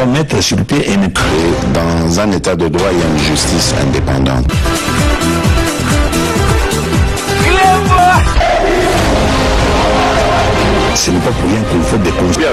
doit mettre sur pied et dans un état de droit, il y a une justice indépendante. Ce n'est pas pour rien qu'il faut des conseils.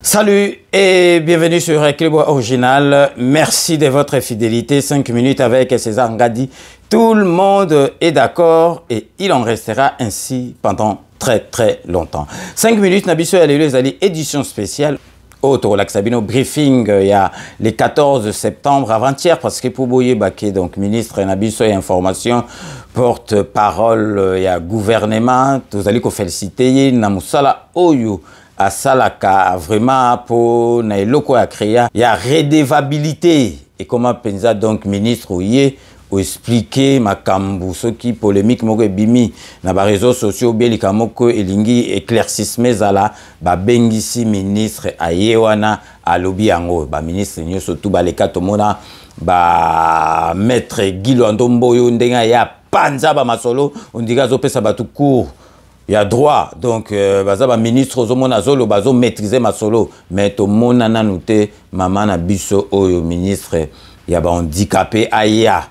Salut et bienvenue sur Clébo Original. Merci de votre fidélité. 5 minutes avec César Ngadi. Tout le monde est d'accord et il en restera ainsi pendant très longtemps. 5 minutes, Nabiso Alelu Zali, édition spéciale. Autre Sabino briefing, il y a le 14 septembre avant-hier, parce que pour Boye Baké, donc ministre Nabiso et information, porte-parole, il y a gouvernement, vous allez féliciter, Namusala Oyo. À Salaka, vraiment pour nailoko à créer, il y a redevabilité. Et comment pensa donc ministre Ouye ou expliquer ma kambu ce qui polémique moko bimi na ba réseaux sociaux belika moko elingi éclaircissement zala ba bengisi ministre ayewana alobi yango ba ministre nyoso tout ba leka tomona ba maître Guilo Ndomboyo ndenga ya panza ba masolo on diga zo pesa batu court. Il y a droit, donc, le ministre Zomona bazo maîtriser ma solo, mais tout le monde a noté, maman a biso au ministre, il y a handicapé aya,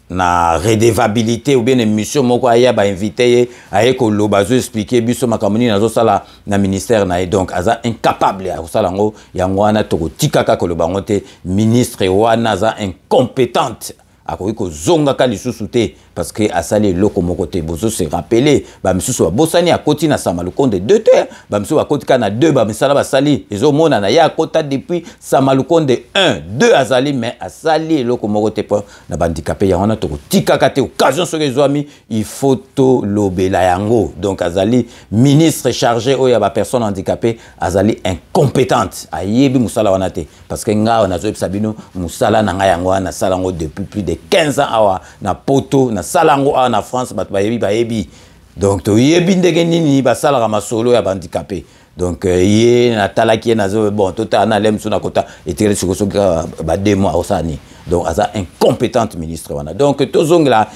na redevabilité ou bien émission, moko aya ba invité, aya ko lo bazo expliquer biso makamoni na zo sala na ministère na donc aza incapable ya sala ngo ya ngwana toko tikaka ko lo bangote ministre wana za incompétente. Akoki ko zonga ka lisusu te parce que asali loko moko te bozo se rappeler ba misusu ba bosani akoti na Samalukonde 2 te ba misusu akoti ka na 2 ba misala ba sali ezo mona na ya akota depuis Samalukonde 1 2 azali mais asali loko moko te po na bandicapé ya wana to tika ka te occasion sur les amis il faut to lobela yango donc azali ministre chargé o ya ba personne handicapée azali incompétente ayebi musala wana te parce que nga wana zo sabino musala na nga yango na sala ngo depuis plus de 15 ans awa na poto na salango awa na France bat bayebi donc to yebi ndenge nini ba sala masolo ya handicapé donc ye na talaki na zo bon tota na lem suna kota etele sikoso ba 2 mois osani donc aza incompétente ministre wana donc tozongla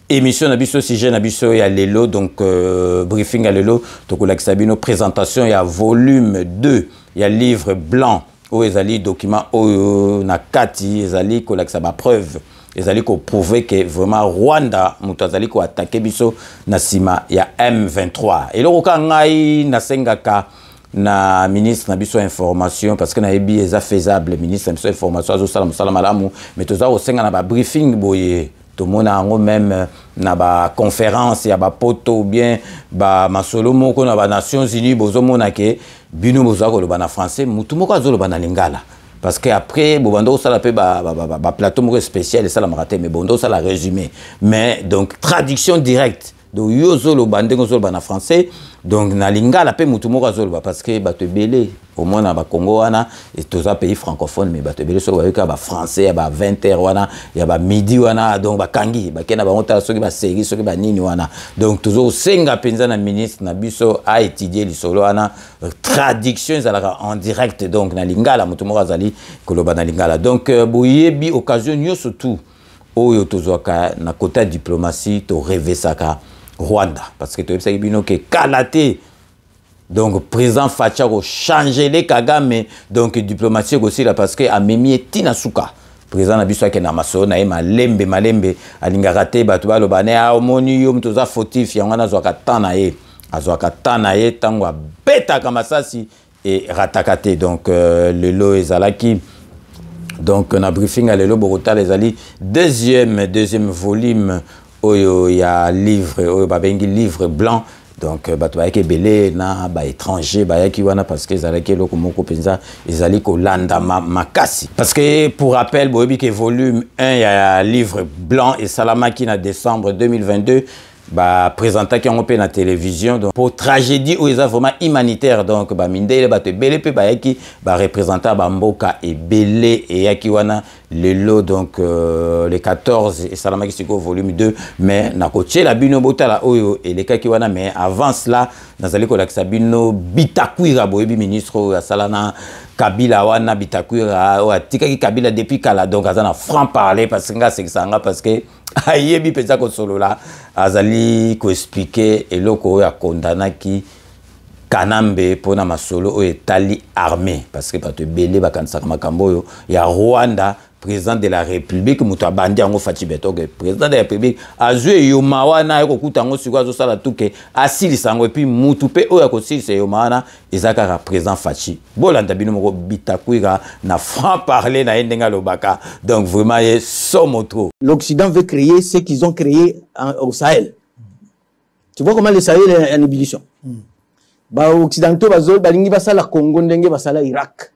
émission na biso sujet na biso ya lelo donc briefing ya lelo to ko sabino présentation ya volume 2 ya livre blanc o ezali document o na kati ezali ko ba preuve ils allaient prouver que vraiment Rwanda mutazali ko attaquer biso na sima ya M23 et loko ngai na sengaka na ministre na biso information parce que na ebi eza faisable ministre na biso information azo sala musala malamu mais toza o senga na ba briefing boye to mona ngo même na ba conférence ya ba poto ou bien ba masolo moko na ba Nations Unies bozo mona ke bino bozo ko lo ba na français mutu moko azo lo ba na lingala. Parce qu'après, bon, ça la plateau spécial et ça la maraté, mais bon, ça la résumé. Mais donc traduction directe de yozo lo bande gozo en français. Donc na linga la paix mutumo zolo parce que bato belé au moins na ba Congo wana et tous les pays francophones mais bato belé so ba ba français ba 20h wana ya ba midi wana donc ba kangi ba kena ba monta soki ba série soki ba nini wana donc toujours senga penza na ministre na biso a étudier li solo wana traduction en direct donc na lingala mutumo azali koloba na lingala donc boyebi occasion yo surtout oyo tozoka na côté diplomatie to rêver saka Rwanda parce que tu sais que Kalaté donc président Fachako changer les Kagame donc diplomatie aussi là parce que a memi Tinasuka président na biso ke na maso na malembe alingaraté batu ba lobane a omoni yo mtoza fautif ya ngana zwaka tana ye tango beta kama sasi et ratakate donc le lo ezalaki donc na briefing à lelo Bogota les ali deuxième volume il y a livre babengi livre blanc donc bato ba belé na ba étranger ba yaki wana parce que zalaki loko moko penza ezali ko landa makasi parce que pour rappel boyebi que volume 1 il y a livre blanc et Salamaki na décembre 2022 bah présenté qui ont pe na télévision donc pour tragédie où ils ont vraiment humanitaire donc bah mindele ba te belé pe ba yaki ba représenter ba mboka et belé et yaki wana le lot donc les 14 et Salamaki siko volume 2 mais na koche la bino botala oyo et les kaki wana mais avant cela nazali kolakisa bino Bitakwira boyebi ministre asalana Kabila wana Bitakwira atikaki Kabila depuis kala donc azana franc parler parce que nga sekisanga parce que ayebi penza ko solola azali ko expliquer eloko ya condamna ki Kanambe pona masolo o etali armée parce que bato belé bakanisaka makambo oyo ya Rwanda président de la République muto abandi yango Faci Betoke président de la République azwe yoma wana ekokuta yango siko azosala tuke asilisa yango epuis mutu pe oyo akosilisa yoma wana ezaka président Faci bolanda bino moko Bitakwira na franc parler na yendenga lobaka donc vraiment ye somotro. L'Occident veut créer ce qu'ils ont créé au Sahel. Tu vois comment le Sahel est en ébullition. Ba occidentaux bazol balingi basala Congo ndenge basala Irak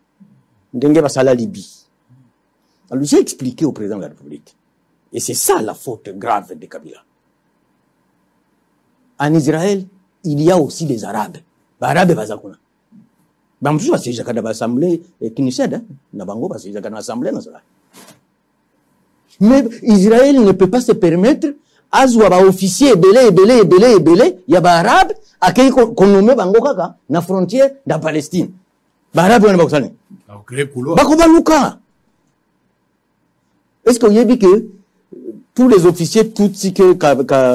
ndenge basala Libye. Alors j'ai expliqué au président de la République et c'est ça la faute grave de Kabila. En Israël, il y a aussi des Arabes. Ba Arabes bazakuna. Ba mtu basija kada ba assemblée kiniseda na bango basija kana assemblée nationale. Mais Israël ne peut pas se permettre azwa ba officier belé ya ba Arabes akei konomé bango kaka na frontière da Palestine. Ba Arabes wana bakusane. Bakobaluka. Est-ce qu'on y a dit que tous les officiers tutsi que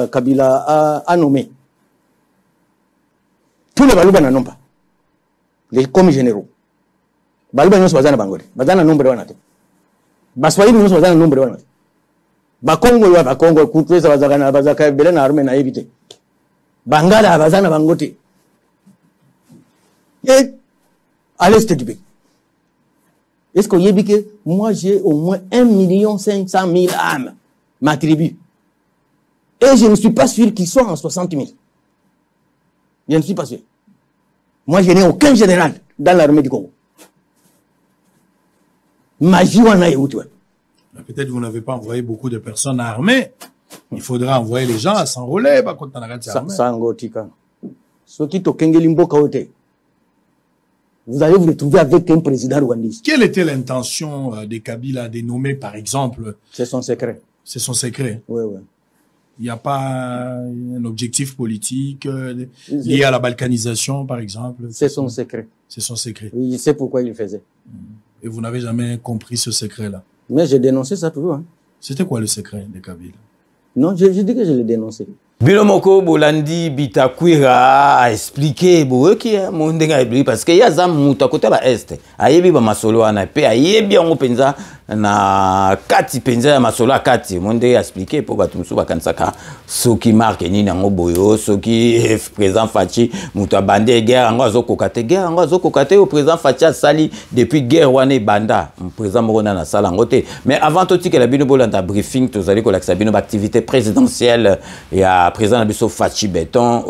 Kabila a nommés, tous les Balouba n'en ont pas. Les commis généraux. Balouba n'ont pas bangori. Bazana nombre de wanate. Baswahili n'ont pas nombre de wanate. Bakongo ya Bakongo kutwe za bazakana bazaka bele na armée na éviter. Bangala bazana bangote. Et à l'est du pays. Est-ce qu'on y a dit que moi j'ai au moins 1 500 000 âmes, ma tribu. Et je ne suis pas sûr qu'ils soient en 60 000. Je ne suis pas sûr. Moi je n'ai aucun général dans l'armée du Congo. Peut-être vous n'avez pas envoyé beaucoup de personnes armées. Il faudra envoyer les gens à s'enrôler. Vous allez vous retrouver avec un président rwandais. Quelle était l'intention de Kabila de nommer, par exemple? C'est son secret. C'est son secret. Oui, oui. Il n'y a pas un objectif politique lié à la balkanisation, par exemple? C'est son secret. C'est son secret. Oui, il sait pourquoi il le faisait. Et vous n'avez jamais compris ce secret-là? Mais j'ai dénoncé ça toujours. Hein. C'était quoi le secret de Kabila? Non, je dis que je l'ai dénoncé. Bilomoko Bolandi Bitakwira a expliqué boki mondenga ebli parce que ya za muta kota ba est ayebi ba masolo ana pe ayebi ngo penza na kati penza ya masolo akati monde a expliqué pour ba tumsu ba kansaka soki marque ni ngo boyo soki président Faci muta bande guerre ngo azokokate guerre ngo azokokate au président Faci sali depuis guerre wana banda président mona na sala ngote mais avant tout que la bino bolanda briefing tozali ko laksa bino activité présidentielle ya président Nabiso Faci Beton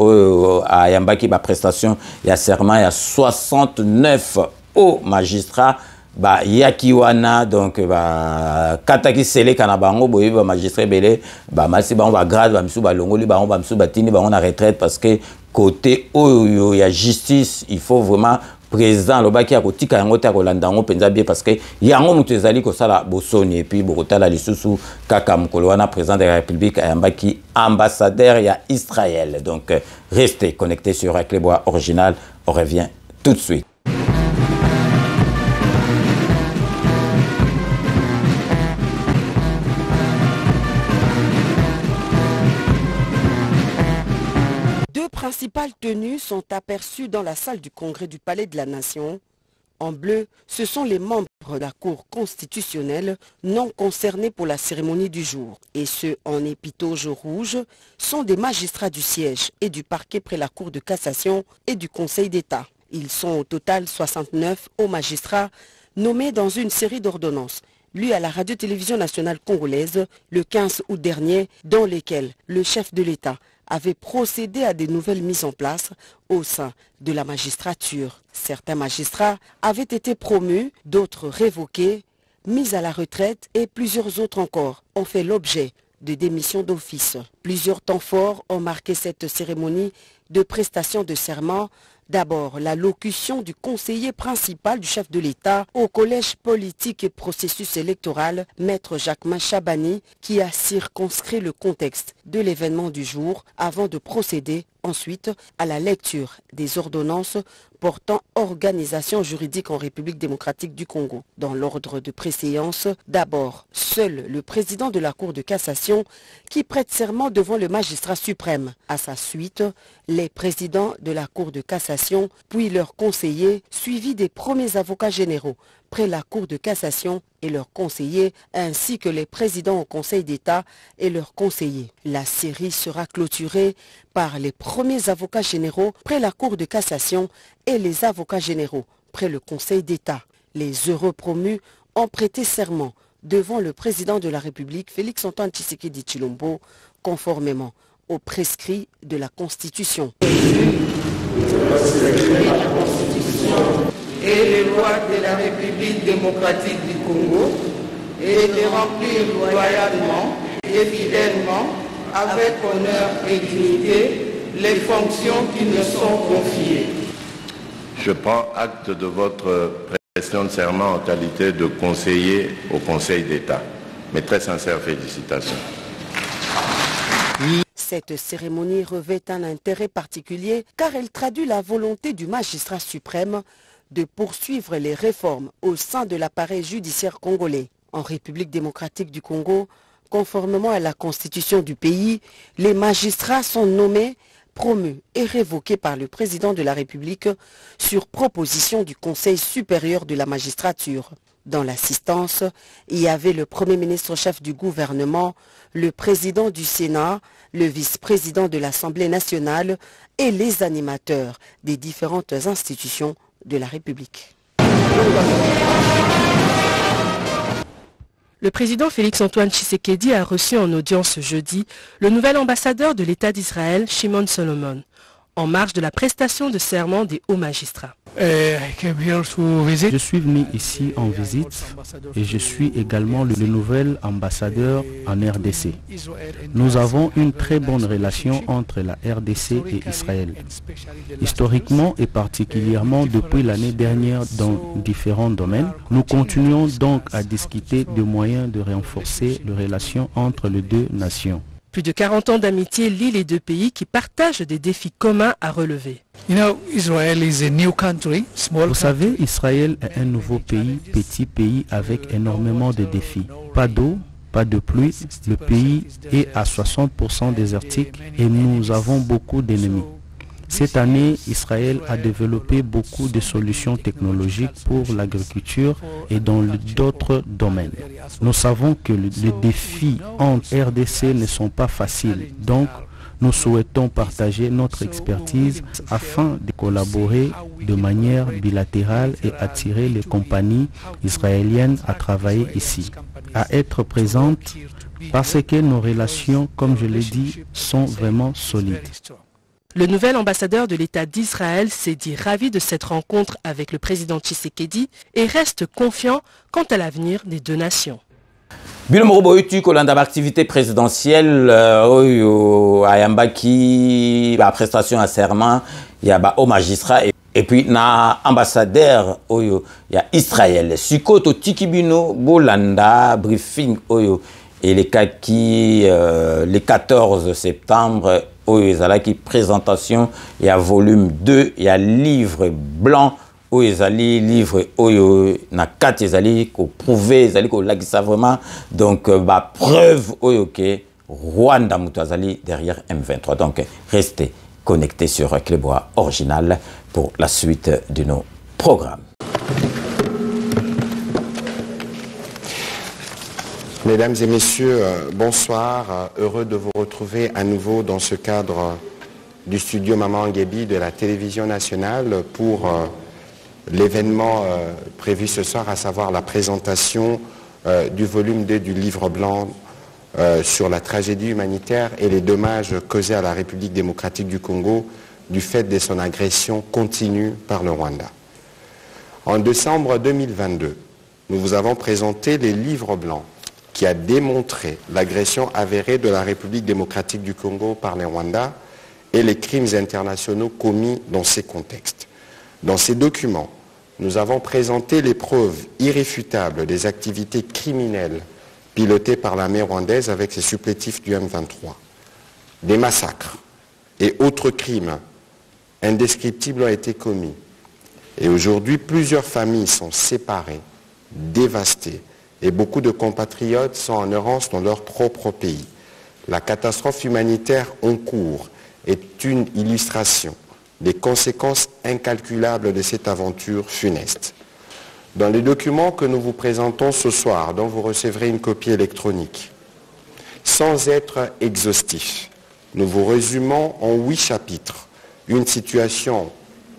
à Yambaki ba prestation ya serment ya 69 au magistrat ba yakiwana donc ba kataki sele kana bango boye ba magistrat belé ba masi ba on va grade ba misu ba longoli ba on ba misu ba tini ba on a retraite parce que côté oyo ya justice il faut vraiment président lobaki akotika yango ta kolanda ngo penza bien parce que yango mutu ezali ko sala bosoni et puis bokotala lisusu kaka mukolo wana président de la République ayambaki ambassadeur ya Israël. Donc restez connectés sur Clébois Original, on revient tout de suite. Les principales tenues sont aperçues dans la salle du congrès du Palais de la Nation. En bleu, ce sont les membres de la Cour constitutionnelle non concernés pour la cérémonie du jour. Et ceux en épitoge rouge sont des magistrats du siège et du parquet près la Cour de cassation et du Conseil d'État. Ils sont au total 69 hauts magistrats nommés dans une série d'ordonnances lues à la radio-télévision nationale congolaise le 15 août dernier, dans lesquelles le chef de l'État avait procédé à des nouvelles mises en place au sein de la magistrature. Certains magistrats avaient été promus, d'autres révoqués, mis à la retraite et plusieurs autres encore ont fait l'objet de démissions d'office. Plusieurs temps forts ont marqué cette cérémonie de prestation de serment. D'abord, la locution du conseiller principal du chef de l'État au collège politique et processus électoral, Maître Jacquemin Chabani, qui a circonscrit le contexte de l'événement du jour avant de procéder ensuite à la lecture des ordonnances portant organisation juridique en République démocratique du Congo. Dans l'ordre de préséance, d'abord, seul le président de la Cour de cassation qui prête serment devant le magistrat suprême. À sa suite, les présidents de la Cour de cassation, puis leurs conseillers, suivis des premiers avocats généraux près la Cour de cassation et leurs conseillers, ainsi que les présidents au Conseil d'État et leurs conseillers. La série sera clôturée par les premiers avocats généraux près la Cour de cassation et les avocats généraux près le Conseil d'État. Les heureux promus ont prêté serment devant le président de la République, Félix-Antoine Tshisekedi Tshilombo, conformément aux prescrits de la Constitution. Et les lois de la République démocratique du Congo et de remplir loyalement et fidèlement, avec honneur et dignité, les fonctions qui me sont confiées. Je prends acte de votre prestation de serment en qualité de conseiller au Conseil d'État. Mes très sincères félicitations. Cette cérémonie revêt un intérêt particulier car elle traduit la volonté du magistrat suprême de poursuivre les réformes au sein de l'appareil judiciaire congolais. En République démocratique du Congo, conformément à la constitution du pays, les magistrats sont nommés, promus et révoqués par le président de la République sur proposition du Conseil supérieur de la magistrature. Dans l'assistance, il y avait le Premier ministre chef du gouvernement, le président du Sénat, le vice-président de l'Assemblée nationale et les animateurs des différentes institutions de la République. Le président Félix-Antoine Tshisekedi a reçu en audience jeudi le nouvel ambassadeur de l'État d'Israël, Shimon Solomon, en marge de la prestation de serment des hauts magistrats. Je suis venu ici en visite et je suis également le nouvel ambassadeur en RDC. Nous avons une très bonne relation entre la RDC et Israël. Historiquement et particulièrement depuis l'année dernière dans différents domaines, nous continuons donc à discuter de moyens de renforcer les relations entre les deux nations. Plus de 40 ans d'amitié lient les deux pays qui partagent des défis communs à relever. Vous savez, Israël est un nouveau pays, petit pays avec énormément de défis. Pas d'eau, pas de pluie, le pays est à 60% désertique et nous avons beaucoup d'ennemis. Cette année, Israël a développé beaucoup de solutions technologiques pour l'agriculture et dans d'autres domaines. Nous savons que les défis en RDC ne sont pas faciles, donc nous souhaitons partager notre expertise afin de collaborer de manière bilatérale et attirer les compagnies israéliennes à travailler ici, à être présentes parce que nos relations, comme je l'ai dit, sont vraiment solides. Le nouvel ambassadeur de l'État d'Israël s'est dit ravi de cette rencontre avec le président Tshisekedi et reste confiant quant à l'avenir des deux nations. Bilomoro Boyutu, Kolanda, activité présidentielle, Ayambaki, la prestation à serment, il y a au magistrat et puis na ambassadeur, il y a Israël. Sukoto Tikibino, Bolanda, briefing, et les kaki, le 14 septembre, qui présentation, il y a volume 2, il y a livre blanc, livre na 4 ko prouver ko lagisa vraiment donc preuve que Rwanda Mutazali derrière M23. Donc restez connectés sur Clébois Original pour la suite de nos programmes. Mesdames et messieurs, bonsoir. Heureux de vous retrouver à nouveau dans ce cadre du studio Maman Nguébi de la télévision nationale pour l'événement prévu ce soir, à savoir la présentation du volume 2 du livre blanc sur la tragédie humanitaire et les dommages causés à la République démocratique du Congo du fait de son agression continue par le Rwanda. En décembre 2022, nous vous avons présenté les livres blancs qui a démontré l'agression avérée de la République démocratique du Congo par les Rwandais et les crimes internationaux commis dans ces contextes. Dans ces documents, nous avons présenté les preuves irréfutables des activités criminelles pilotées par l'armée rwandaise avec ses supplétifs du M23. Des massacres, et autres crimes indescriptibles ont été commis. Et aujourd'hui, plusieurs familles sont séparées, dévastées, et beaucoup de compatriotes sont en errance dans leur propre pays. La catastrophe humanitaire en cours est une illustration des conséquences incalculables de cette aventure funeste. Dans les documents que nous vous présentons ce soir, dont vous recevrez une copie électronique, sans être exhaustif, nous vous résumons en 8 chapitres une situation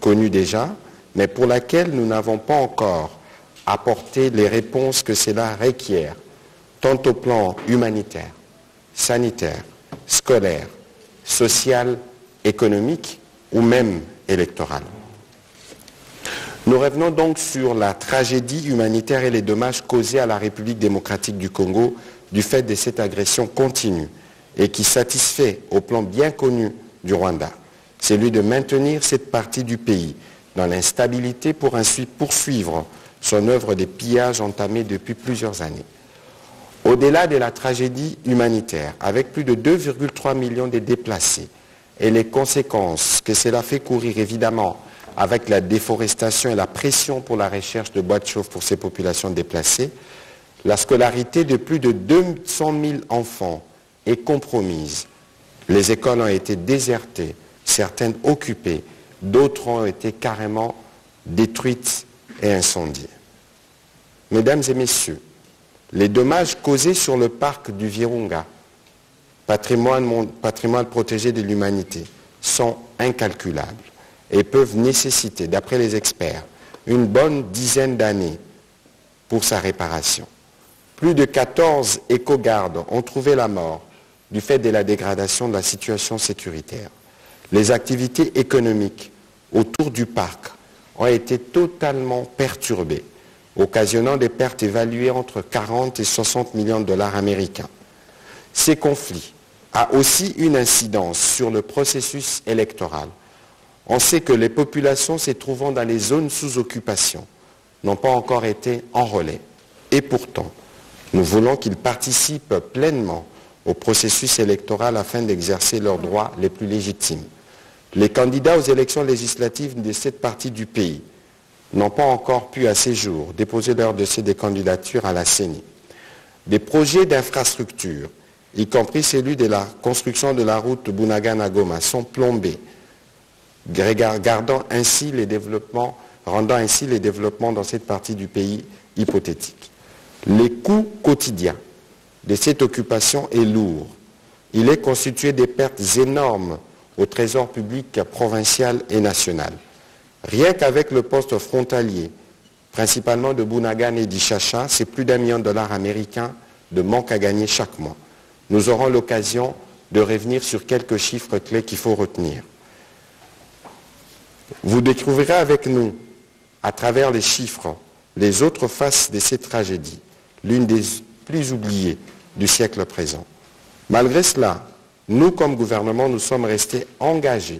connue déjà, mais pour laquelle nous n'avons pas encore apporté les réponses que cela requiert, tant au plan humanitaire, sanitaire, scolaire, social, économique ou même électoral. Nous revenons donc sur la tragédie humanitaire et les dommages causés à la République démocratique du Congo du fait de cette agression continue et qui satisfait au plan bien connu du Rwanda, celui de maintenir cette partie du pays dans l'instabilité pour ensuite poursuivre son œuvre de pillage entamée depuis plusieurs années. Au-delà de la tragédie humanitaire, avec plus de 2,3 millions de déplacés et les conséquences que cela fait courir évidemment avec la déforestation et la pression pour la recherche de bois de chauffe pour ces populations déplacées, la scolarité de plus de 200 000 enfants est compromise. Les écoles ont été désertées, certaines occupées, d'autres ont été carrément détruites et incendiées. Mesdames et messieurs, les dommages causés sur le parc du Virunga, patrimoine protégé de l'humanité, sont incalculables et peuvent nécessiter, d'après les experts, une bonne dizaine d'années pour sa réparation. Plus de 14 éco-gardes ont trouvé la mort du fait de la dégradation de la situation sécuritaire. Les activités économiques autour du parc ont été totalement perturbées, occasionnant des pertes évaluées entre 40 et 60 millions de dollars américains. Ces conflits ont aussi une incidence sur le processus électoral. On sait que les populations se trouvant dans les zones sous occupation n'ont pas encore été enrôlées. Et pourtant, nous voulons qu'ils participent pleinement au processus électoral afin d'exercer leurs droits les plus légitimes. Les candidats aux élections législatives de cette partie du pays n'ont pas encore pu à ces jours déposer leur dossier de candidature à la CENI. Des projets d'infrastructure, y compris celui de la construction de la route Bunagana-Goma, sont plombés, rendant ainsi les développements dans cette partie du pays hypothétiques. Les coûts quotidiens de cette occupation est lourd. Il est constitué de pertes énormes au trésor public provincial et national. Rien qu'avec le poste frontalier, principalement de Bunagana et d'Ishacha, c'est plus d'1 million de dollars américains de manque à gagner chaque mois. Nous aurons l'occasion de revenir sur quelques chiffres clés qu'il faut retenir. Vous découvrirez avec nous, à travers les chiffres, les autres faces de cette tragédie, l'une des plus oubliées du siècle présent. Malgré cela, nous, comme gouvernement, nous sommes restés engagés,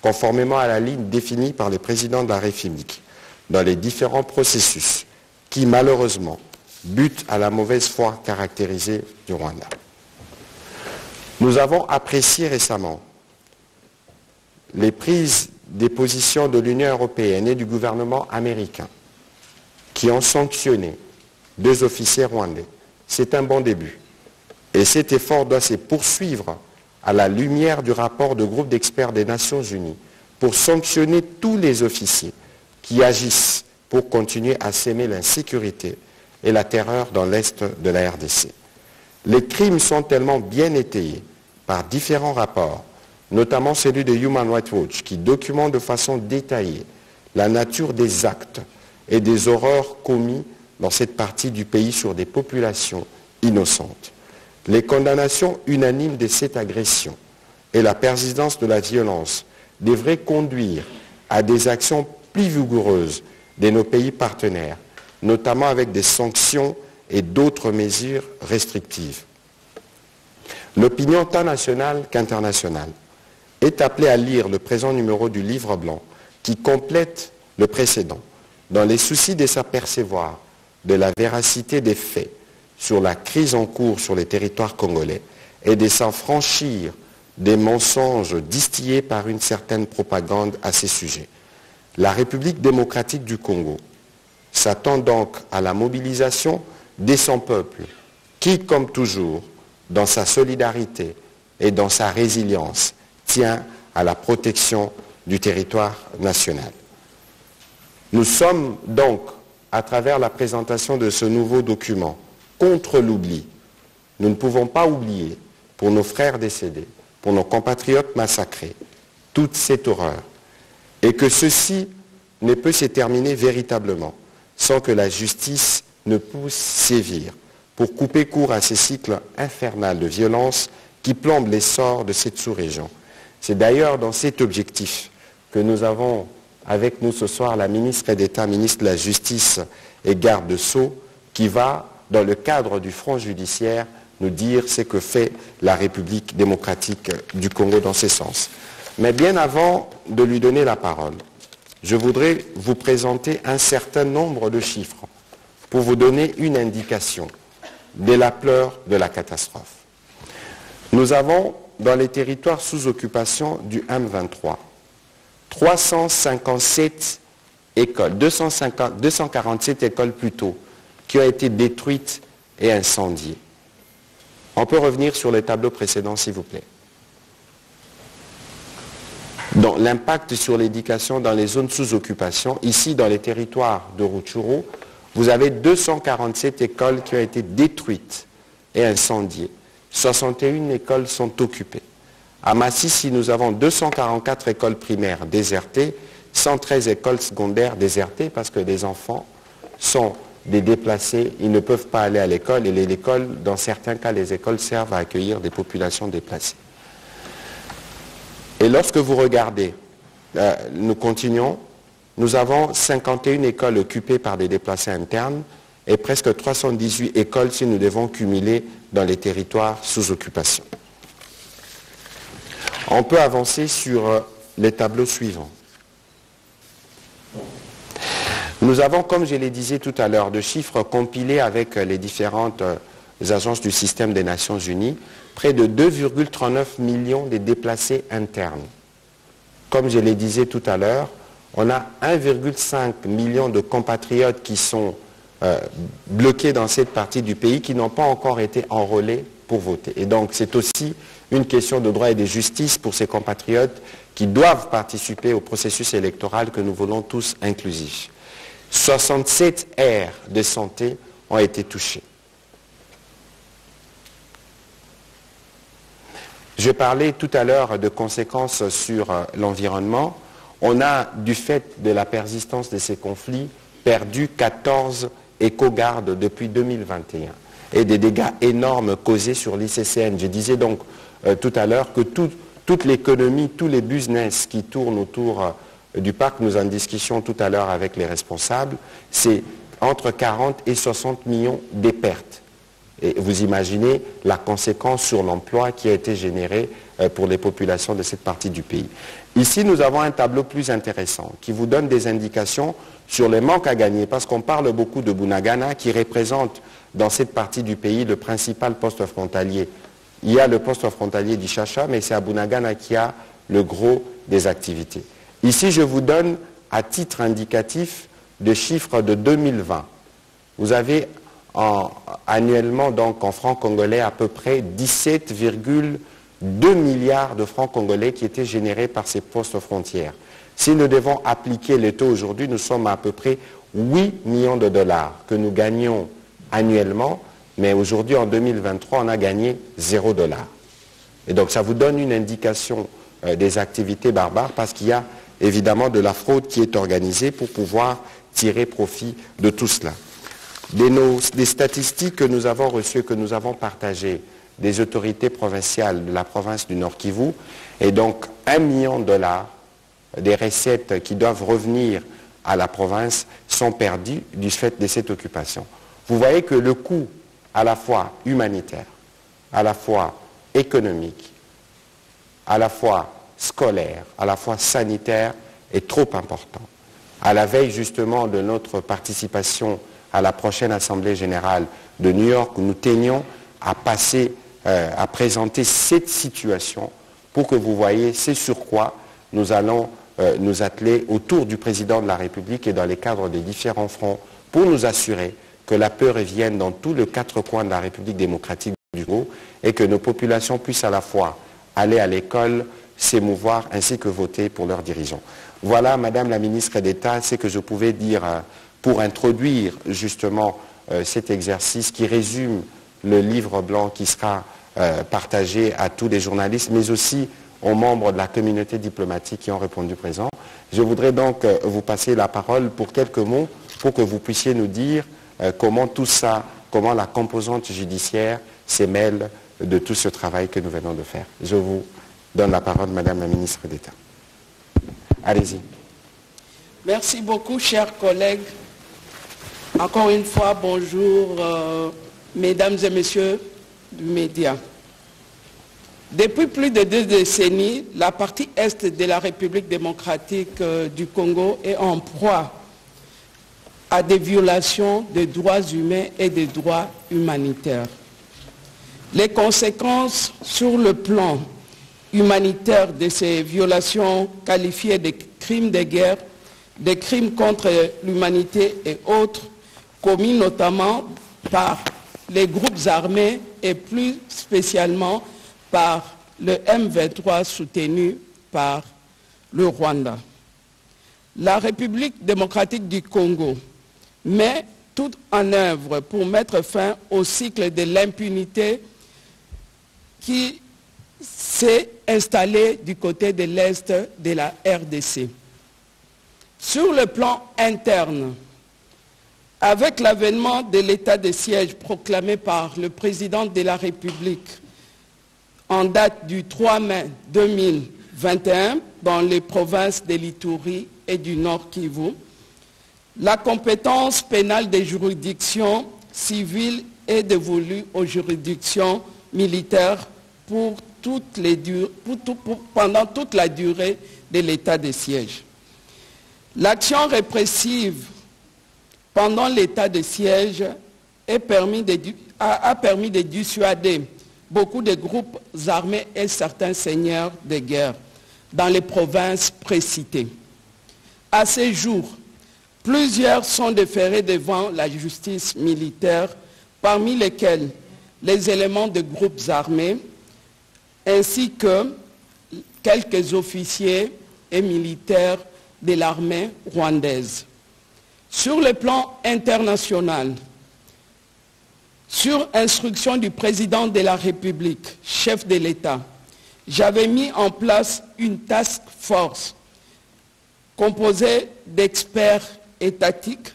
conformément à la ligne définie par le président de la République, dans les différents processus qui, malheureusement, butent à la mauvaise foi caractérisée du Rwanda. Nous avons apprécié récemment les prises des positions de l'Union européenne et du gouvernement américain qui ont sanctionné 2 officiers rwandais. C'est un bon début. Et cet effort doit se poursuivre à la lumière du rapport de groupe d'experts des Nations Unies pour sanctionner tous les officiers qui agissent pour continuer à s'aimer l'insécurité et la terreur dans l'Est de la RDC. Les crimes sont tellement bien étayés par différents rapports, notamment celui de Human Rights Watch, qui documente de façon détaillée la nature des actes et des horreurs commis dans cette partie du pays sur des populations innocentes. Les condamnations unanimes de cette agression et la persistance de la violence devraient conduire à des actions plus vigoureuses de nos pays partenaires, notamment avec des sanctions et d'autres mesures restrictives. L'opinion tant nationale qu'internationale est appelée à lire le présent numéro du livre blanc qui complète le précédent dans les soucis de s'apercevoir de la véracité des faits sur la crise en cours sur les territoires congolais et de s'en franchir des mensonges distillés par une certaine propagande à ces sujets. La République démocratique du Congo s'attend donc à la mobilisation de son peuple, qui, comme toujours, dans sa solidarité et dans sa résilience, tient à la protection du territoire national. Nous sommes donc, à travers la présentation de ce nouveau document, contre l'oubli. Nous ne pouvons pas oublier, pour nos frères décédés, pour nos compatriotes massacrés, toute cette horreur, et que ceci ne peut se terminer véritablement sans que la justice ne puisse sévir pour couper court à ces cycles infernaux de violence qui plombent l'essor de cette sous-région. C'est d'ailleurs dans cet objectif que nous avons avec nous ce soir la ministre d'État, ministre de la Justice et garde de Sceaux, qui va, dans le cadre du front judiciaire, nous dire ce que fait la République démocratique du Congo dans ce sens. Mais bien avant de lui donner la parole, je voudrais vous présenter un certain nombre de chiffres pour vous donner une indication de l'ampleur de la catastrophe. Nous avons, dans les territoires sous occupation du M23, 357 écoles, 247 écoles plutôt, qui ont été détruites et incendiées. On peut revenir sur le tableau précédent, s'il vous plaît. Donc, l'impact sur l'éducation dans les zones sous occupation, ici dans les territoires de Rutshuru, vous avez 247 écoles qui ont été détruites et incendiées. 61 écoles sont occupées. À Massissi, nous avons 244 écoles primaires désertées, 113 écoles secondaires désertées parce que les enfants sont des déplacés, ils ne peuvent pas aller à l'école et l'école, dans certains cas, les écoles servent à accueillir des populations déplacées. Et lorsque vous regardez, nous continuons, nous avons 51 écoles occupées par des déplacés internes et presque 318 écoles si nous devons cumuler dans les territoires sous occupation. On peut avancer sur les tableaux suivants. Nous avons, comme je le disais tout à l'heure, de chiffres compilés avec les différentes agences du système des Nations Unies, près de 2,39 millions de déplacés internes. Comme je le disais tout à l'heure, on a 1,5 million de compatriotes qui sont bloqués dans cette partie du pays, qui n'ont pas encore été enrôlés pour voter. Et donc c'est aussi une question de droit et de justice pour ces compatriotes qui doivent participer au processus électoral que nous voulons tous inclusif. 67 aires de santé ont été touchées. Je parlais tout à l'heure de conséquences sur l'environnement. On a, du fait de la persistance de ces conflits, perdu 14 éco-gardes depuis 2021 et des dégâts énormes causés sur l'ICCN. Je disais donc tout à l'heure que toute l'économie, tous les business qui tournent autour du parc, nous en discussions tout à l'heure avec les responsables, c'est entre 40 et 60 millions de pertes. Et vous imaginez la conséquence sur l'emploi qui a été généré pour les populations de cette partie du pays. Ici, nous avons un tableau plus intéressant qui vous donne des indications sur les manques à gagner, parce qu'on parle beaucoup de Bunagana qui représente dans cette partie du pays le principal poste frontalier. Il y a le poste frontalier d'Ichacha, mais c'est à Bunagana qui a le gros des activités. Ici, je vous donne à titre indicatif des chiffres de 2020. Vous avez annuellement, donc en francs congolais, à peu près 17,2 milliards de francs congolais qui étaient générés par ces postes frontières. Si nous devons appliquer les taux aujourd'hui, nous sommes à peu près 8 millions de dollars que nous gagnons annuellement, mais aujourd'hui, en 2023, on a gagné 0 $. Et donc, ça vous donne une indication des activités barbares parce qu'il y a évidemment de la fraude qui est organisée pour pouvoir tirer profit de tout cela. Des statistiques que nous avons reçues, que nous avons partagées des autorités provinciales de la province du Nord Kivu, et donc 1 million de dollars des recettes qui doivent revenir à la province sont perdues du fait de cette occupation. Vous voyez que le coût à la fois humanitaire, à la fois économique, à la fois scolaire, à la fois sanitaire est trop important. À la veille justement de notre participation à la prochaine Assemblée générale de New York, où nous tenions à passer, à présenter cette situation pour que vous voyez c'est sur quoi nous allons nous atteler autour du président de la République et dans les cadres des différents fronts pour nous assurer que la paix revienne dans tous les quatre coins de la République démocratique du Congo et que nos populations puissent à la fois aller à l'école, s'émouvoir ainsi que voter pour leurs dirigeants. Voilà, Madame la ministre d'État, ce que je pouvais dire pour introduire justement cet exercice qui résume le livre blanc qui sera partagé à tous les journalistes, mais aussi aux membres de la communauté diplomatique qui ont répondu présent. Je voudrais donc vous passer la parole pour quelques mots pour que vous puissiez nous dire comment tout ça, comment la composante judiciaire s'émêle de tout ce travail que nous venons de faire. Je vous donne la parole, Madame la ministre d'État. Allez-y. Merci beaucoup, chers collègues. Encore une fois, bonjour, mesdames et messieurs du média. Depuis plus de 2 décennies, la partie est de la République démocratique du Congo est en proie à des violations des droits humains et des droits humanitaires. Les conséquences sur le plan humanitaire de ces violations qualifiées de crimes de guerre, des crimes contre l'humanité et autres, commis notamment par les groupes armés et plus spécialement par le M23 soutenu par le Rwanda. La République démocratique du Congo met tout en œuvre pour mettre fin au cycle de l'impunité qui s'est installé du côté de l'Est de la RDC. Sur le plan interne, avec l'avènement de l'état de siège proclamé par le président de la République en date du 3 mai 2021 dans les provinces de l'Ituri et du Nord Kivu, la compétence pénale des juridictions civiles est dévolue aux juridictions militaires pendant toute la durée de l'état de siège. L'action répressive pendant l'état de siège a permis de dissuader beaucoup de groupes armés et certains seigneurs de guerre dans les provinces précitées. À ce jour, plusieurs sont déférés devant la justice militaire, parmi lesquels les éléments de groupes armés, ainsi que quelques officiers et militaires de l'armée rwandaise. Sur le plan international, sur instruction du président de la République, chef de l'État, j'avais mis en place une task force composée d'experts étatiques,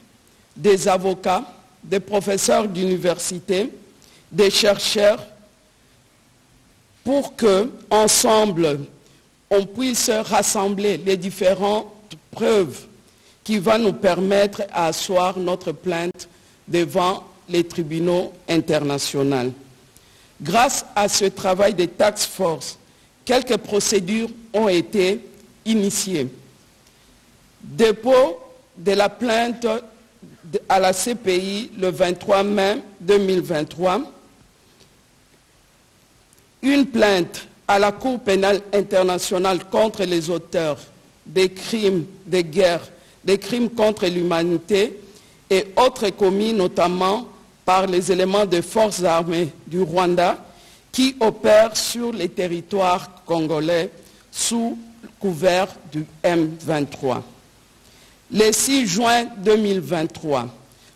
des avocats, des professeurs d'université, des chercheurs, pour que, ensemble, on puisse rassembler les différentes preuves qui vont nous permettre d'asseoir notre plainte devant les tribunaux internationaux. Grâce à ce travail de task force, quelques procédures ont été initiées. Dépôt de la plainte à la CPI le 23 mai 2023, une plainte à la Cour pénale internationale contre les auteurs des crimes de guerre, des crimes contre l'humanité et autres commis notamment par les éléments des forces armées du Rwanda qui opèrent sur les territoires congolais sous couvert du M23. Le 6 juin 2023,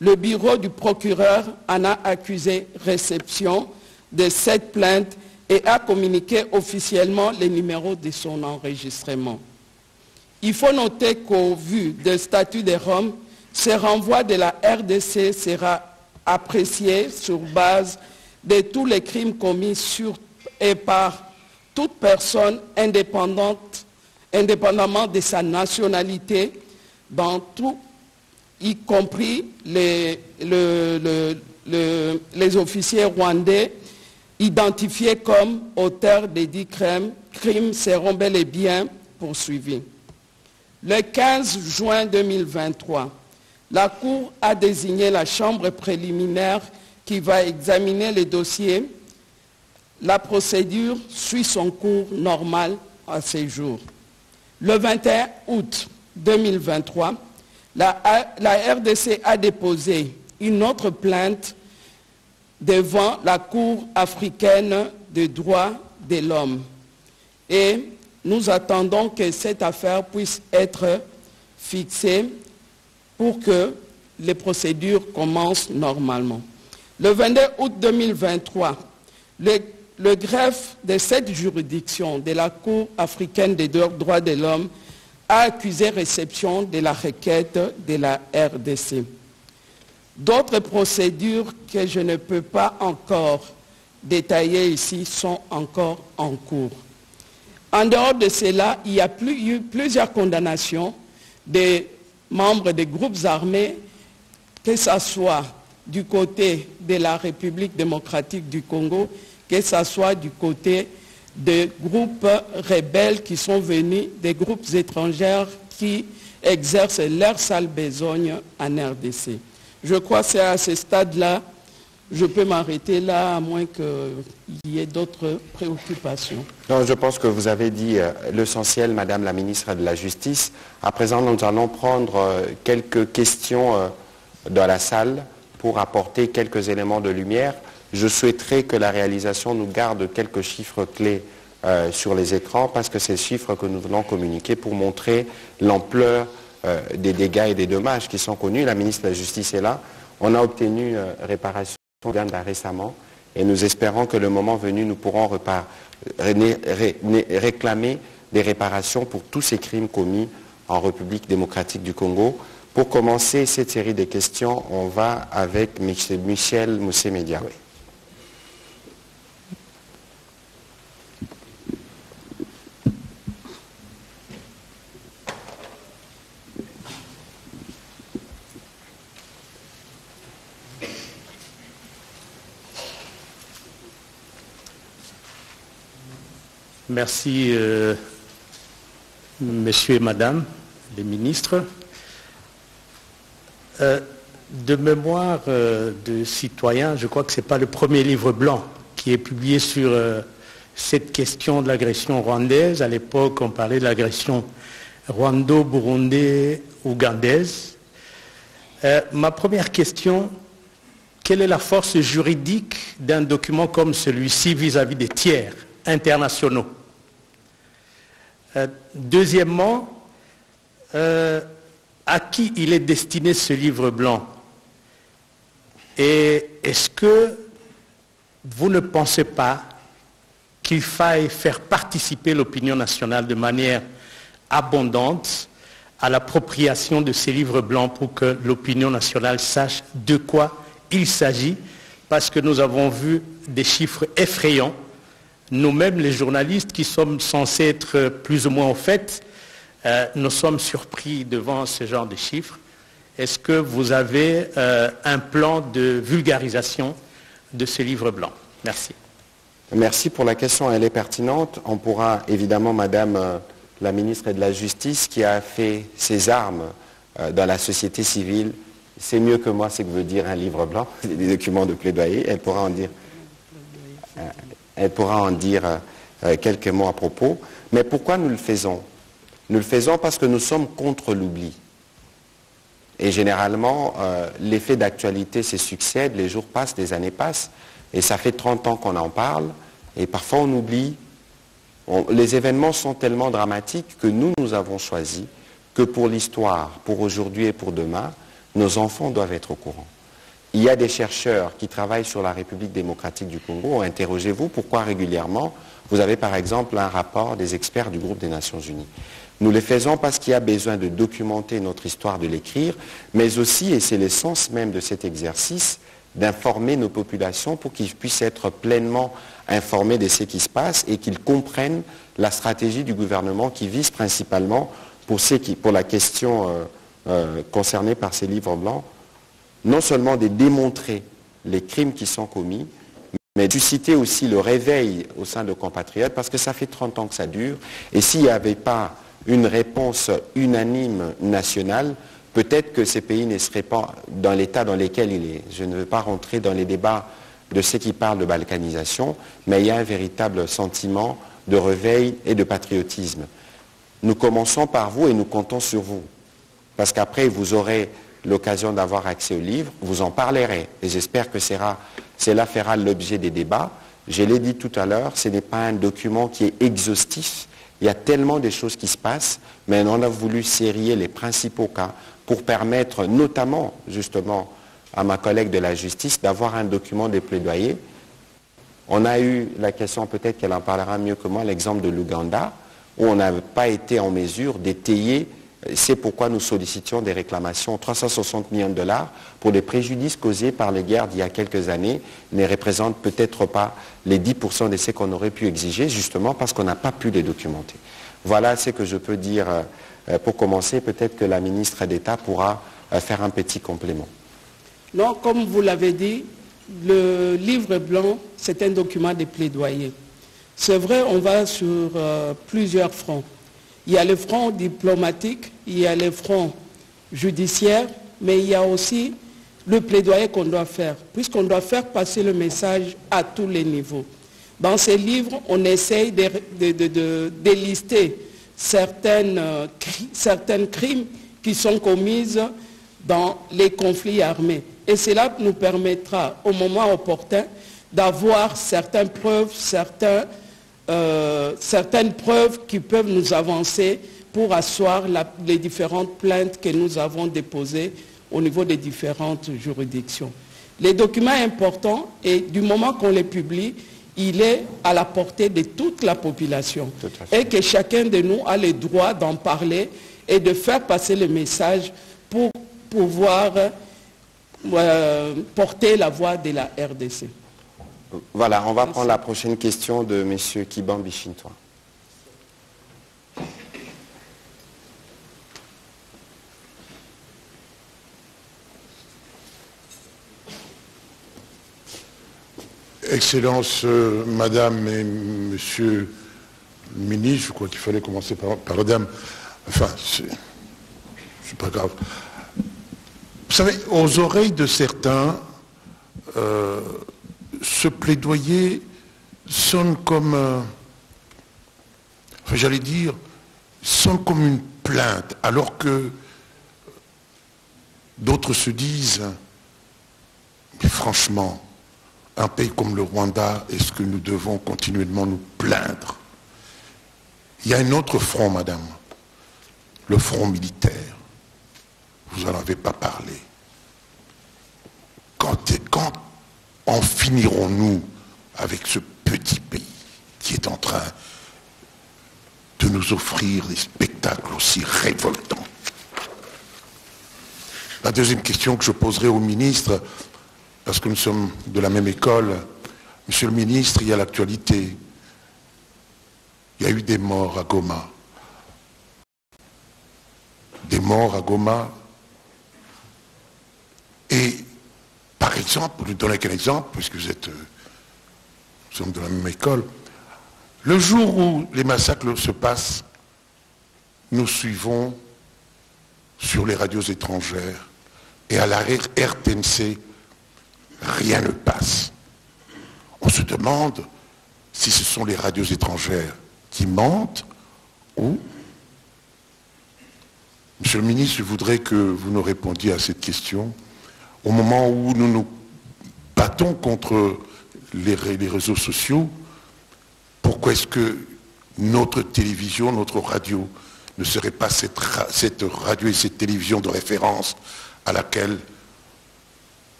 le bureau du procureur en a accusé réception de cette plainte et a communiqué officiellement les numéros de son enregistrement. Il faut noter qu'au vu des statuts de Rome, ce renvoi de la RDC sera apprécié sur base de tous les crimes commis sur et par toute personne indépendamment de sa nationalité, dans tout, y compris les officiers rwandais identifiés comme auteurs des dits crimes seront bel et bien poursuivis. Le 15 juin 2023, la Cour a désigné la chambre préliminaire qui va examiner les dossiers la procédure suit son cours normal à ces jours. Le 21 août 2023, la RDC a déposé une autre plainte devant la Cour africaine des droits de l'homme. Et nous attendons que cette affaire puisse être fixée pour que les procédures commencent normalement. Le 22 août 2023, le greffe de cette juridiction de la Cour africaine des droits de l'homme a accusé réception de la requête de la RDC. D'autres procédures que je ne peux pas encore détailler ici sont encore en cours. En dehors de cela, il y a eu plusieurs condamnations des membres des groupes armés, que ce soit du côté de la République démocratique du Congo, que ce soit du côté des groupes rebelles qui sont venus, des groupes étrangers qui exercent leur sale besogne en RDC. Je crois que c'est à ce stade-là, je peux m'arrêter là, à moins qu'il y ait d'autres préoccupations. Non, je pense que vous avez dit l'essentiel, Madame la ministre de la Justice. À présent, nous allons prendre quelques questions dans la salle pour apporter quelques éléments de lumière. Je souhaiterais que la réalisation nous garde quelques chiffres clés sur les écrans, parce que c'est ces chiffres que nous voulons communiquer pour montrer l'ampleur des dégâts et des dommages qui sont connus. La ministre de la Justice est là. On a obtenu réparation récemment et nous espérons que le moment venu, nous pourrons réclamer des réparations pour tous ces crimes commis en République démocratique du Congo. Pour commencer cette série de questions, on va avec Michel Moussemedia. Merci, messieurs et madame les ministres. De mémoire de citoyens, je crois que ce n'est pas le premier livre blanc qui est publié sur cette question de l'agression rwandaise. À l'époque, on parlait de l'agression rwando-burundais-ougandaise. Ma première question, quelle est la force juridique d'un document comme celui-ci vis-à-vis des tiers internationaux? Deuxièmement, à qui il est destiné ce livre blanc? Et est-ce que vous ne pensez pas qu'il faille faire participer l'opinion nationale de manière abondante à l'appropriation de ces livres blancs pour que l'opinion nationale sache de quoi il s'agit? Parce que nous avons vu des chiffres effrayants. Nous-mêmes, les journalistes qui sommes censés être plus ou moins au fait, nous sommes surpris devant ce genre de chiffres. Est-ce que vous avez un plan de vulgarisation de ce livre blanc? Merci. Merci pour la question, elle est pertinente. On pourra évidemment, Madame la ministre de la Justice, qui a fait ses armes dans la société civile, c'est mieux que moi ce que veut dire un livre blanc, des documents de plaidoyer, elle pourra en dire quelques mots à propos. Mais pourquoi nous le faisons? Nous le faisons parce que nous sommes contre l'oubli. Et généralement, les faits d'actualité se succèdent, les jours passent, les années passent, et ça fait 30 ans qu'on en parle, et parfois on oublie. Les événements sont tellement dramatiques que nous avons choisi que pour l'histoire, pour aujourd'hui et pour demain, nos enfants doivent être au courant. Il y a des chercheurs qui travaillent sur la République démocratique du Congo. Interrogez-vous pourquoi régulièrement vous avez par exemple un rapport des experts du groupe des Nations Unies. Nous le faisons parce qu'il y a besoin de documenter notre histoire, de l'écrire, mais aussi, et c'est l'essence même de cet exercice, d'informer nos populations pour qu'ils puissent être pleinement informés de ce qui se passe et qu'ils comprennent la stratégie du gouvernement qui vise principalement, pour la question concernée par ces livres blancs, non seulement de démontrer les crimes qui sont commis, mais de susciter aussi le réveil au sein de nos compatriotes, parce que ça fait 30 ans que ça dure, et s'il n'y avait pas une réponse unanime nationale, peut-être que ces pays ne seraient pas dans l'état dans lequel il est. Je ne veux pas rentrer dans les débats de ceux qui parlent de balkanisation, mais il y a un véritable sentiment de réveil et de patriotisme. Nous commençons par vous et nous comptons sur vous. Parce qu'après, vous aurez l'occasion d'avoir accès au livre, vous en parlerez. Et j'espère que cela fera l'objet des débats. Je l'ai dit tout à l'heure, ce n'est pas un document qui est exhaustif. Il y a tellement de choses qui se passent, mais on a voulu sérier les principaux cas pour permettre notamment, justement, à ma collègue de la justice d'avoir un document de plaidoyer. On a eu la question, peut-être qu'elle en parlera mieux que moi, l'exemple de l'Ouganda, où on n'a pas été en mesure d'étayer. C'est pourquoi nous sollicitions des réclamations, 360 millions de dollars, pour des préjudices causés par les guerres d'il y a quelques années, ne représentent peut-être pas les 10% de ce qu'on aurait pu exiger, justement parce qu'on n'a pas pu les documenter. Voilà ce que je peux dire pour commencer. Peut-être que la ministre d'État pourra faire un petit complément. Non, comme vous l'avez dit, le livre blanc, c'est un document de plaidoyer. C'est vrai, on va sur plusieurs fronts. Il y a le front diplomatique, il y a le front judiciaire, mais il y a aussi le plaidoyer qu'on doit faire, puisqu'on doit faire passer le message à tous les niveaux. Dans ces livres, on essaye de délister certains crimes qui sont commis dans les conflits armés. Et cela nous permettra, au moment opportun, d'avoir certaines preuves, certaines preuves qui peuvent nous avancer pour asseoir les différentes plaintes que nous avons déposées au niveau des différentes juridictions. Les documents importants, et du moment qu'on les publie, il est à la portée de toute la population. Et que chacun de nous a le droit d'en parler et de faire passer le message pour pouvoir porter la voix de la RDC. Voilà, on va prendre la prochaine question de M. Kiban Bichintois. Excellence, Madame et Monsieur le ministre, je crois qu'il fallait commencer par la dame. Enfin, c'est pas grave. Vous savez, aux oreilles de certains, ce plaidoyer sonne comme, enfin, j'allais dire, sonne comme une plainte, alors que d'autres se disent, mais franchement, un pays comme le Rwanda, est-ce que nous devons continuellement nous plaindre? Il y a un autre front, madame, le front militaire. Vous n'en avez pas parlé. Quand en finirons-nous avec ce petit pays qui est en train de nous offrir des spectacles aussi révoltants? La deuxième question que je poserai au ministre, parce que nous sommes de la même école, Monsieur le ministre, il y a l'actualité. Il y a eu des morts à Goma. Des morts à Goma. Et, par exemple, pour vous donner quel exemple, puisque nous sommes de la même école, le jour où les massacres se passent, nous suivons sur les radios étrangères et à la RTNC, rien ne passe. On se demande si ce sont les radios étrangères qui mentent ou... Monsieur le ministre, je voudrais que vous nous répondiez à cette question. Au moment où nous nous battons contre les réseaux sociaux, pourquoi est-ce que notre télévision, notre radio, ne serait pas cette radio et cette télévision de référence à laquelle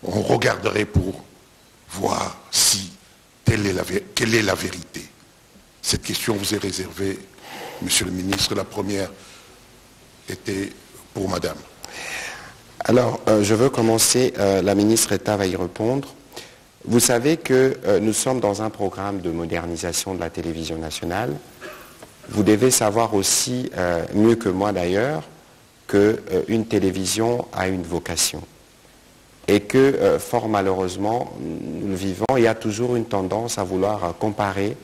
on regarderait pour voir si quelle est la vérité? Cette question vous est réservée, Monsieur le ministre. La première était pour Madame. Alors, je veux commencer, la ministre d'État va y répondre. Vous savez que nous sommes dans un programme de modernisation de la télévision nationale. Vous devez savoir aussi, mieux que moi d'ailleurs, qu'une télévision a une vocation. Et que, fort malheureusement, nous le vivons, il y a toujours une tendance à vouloir comparer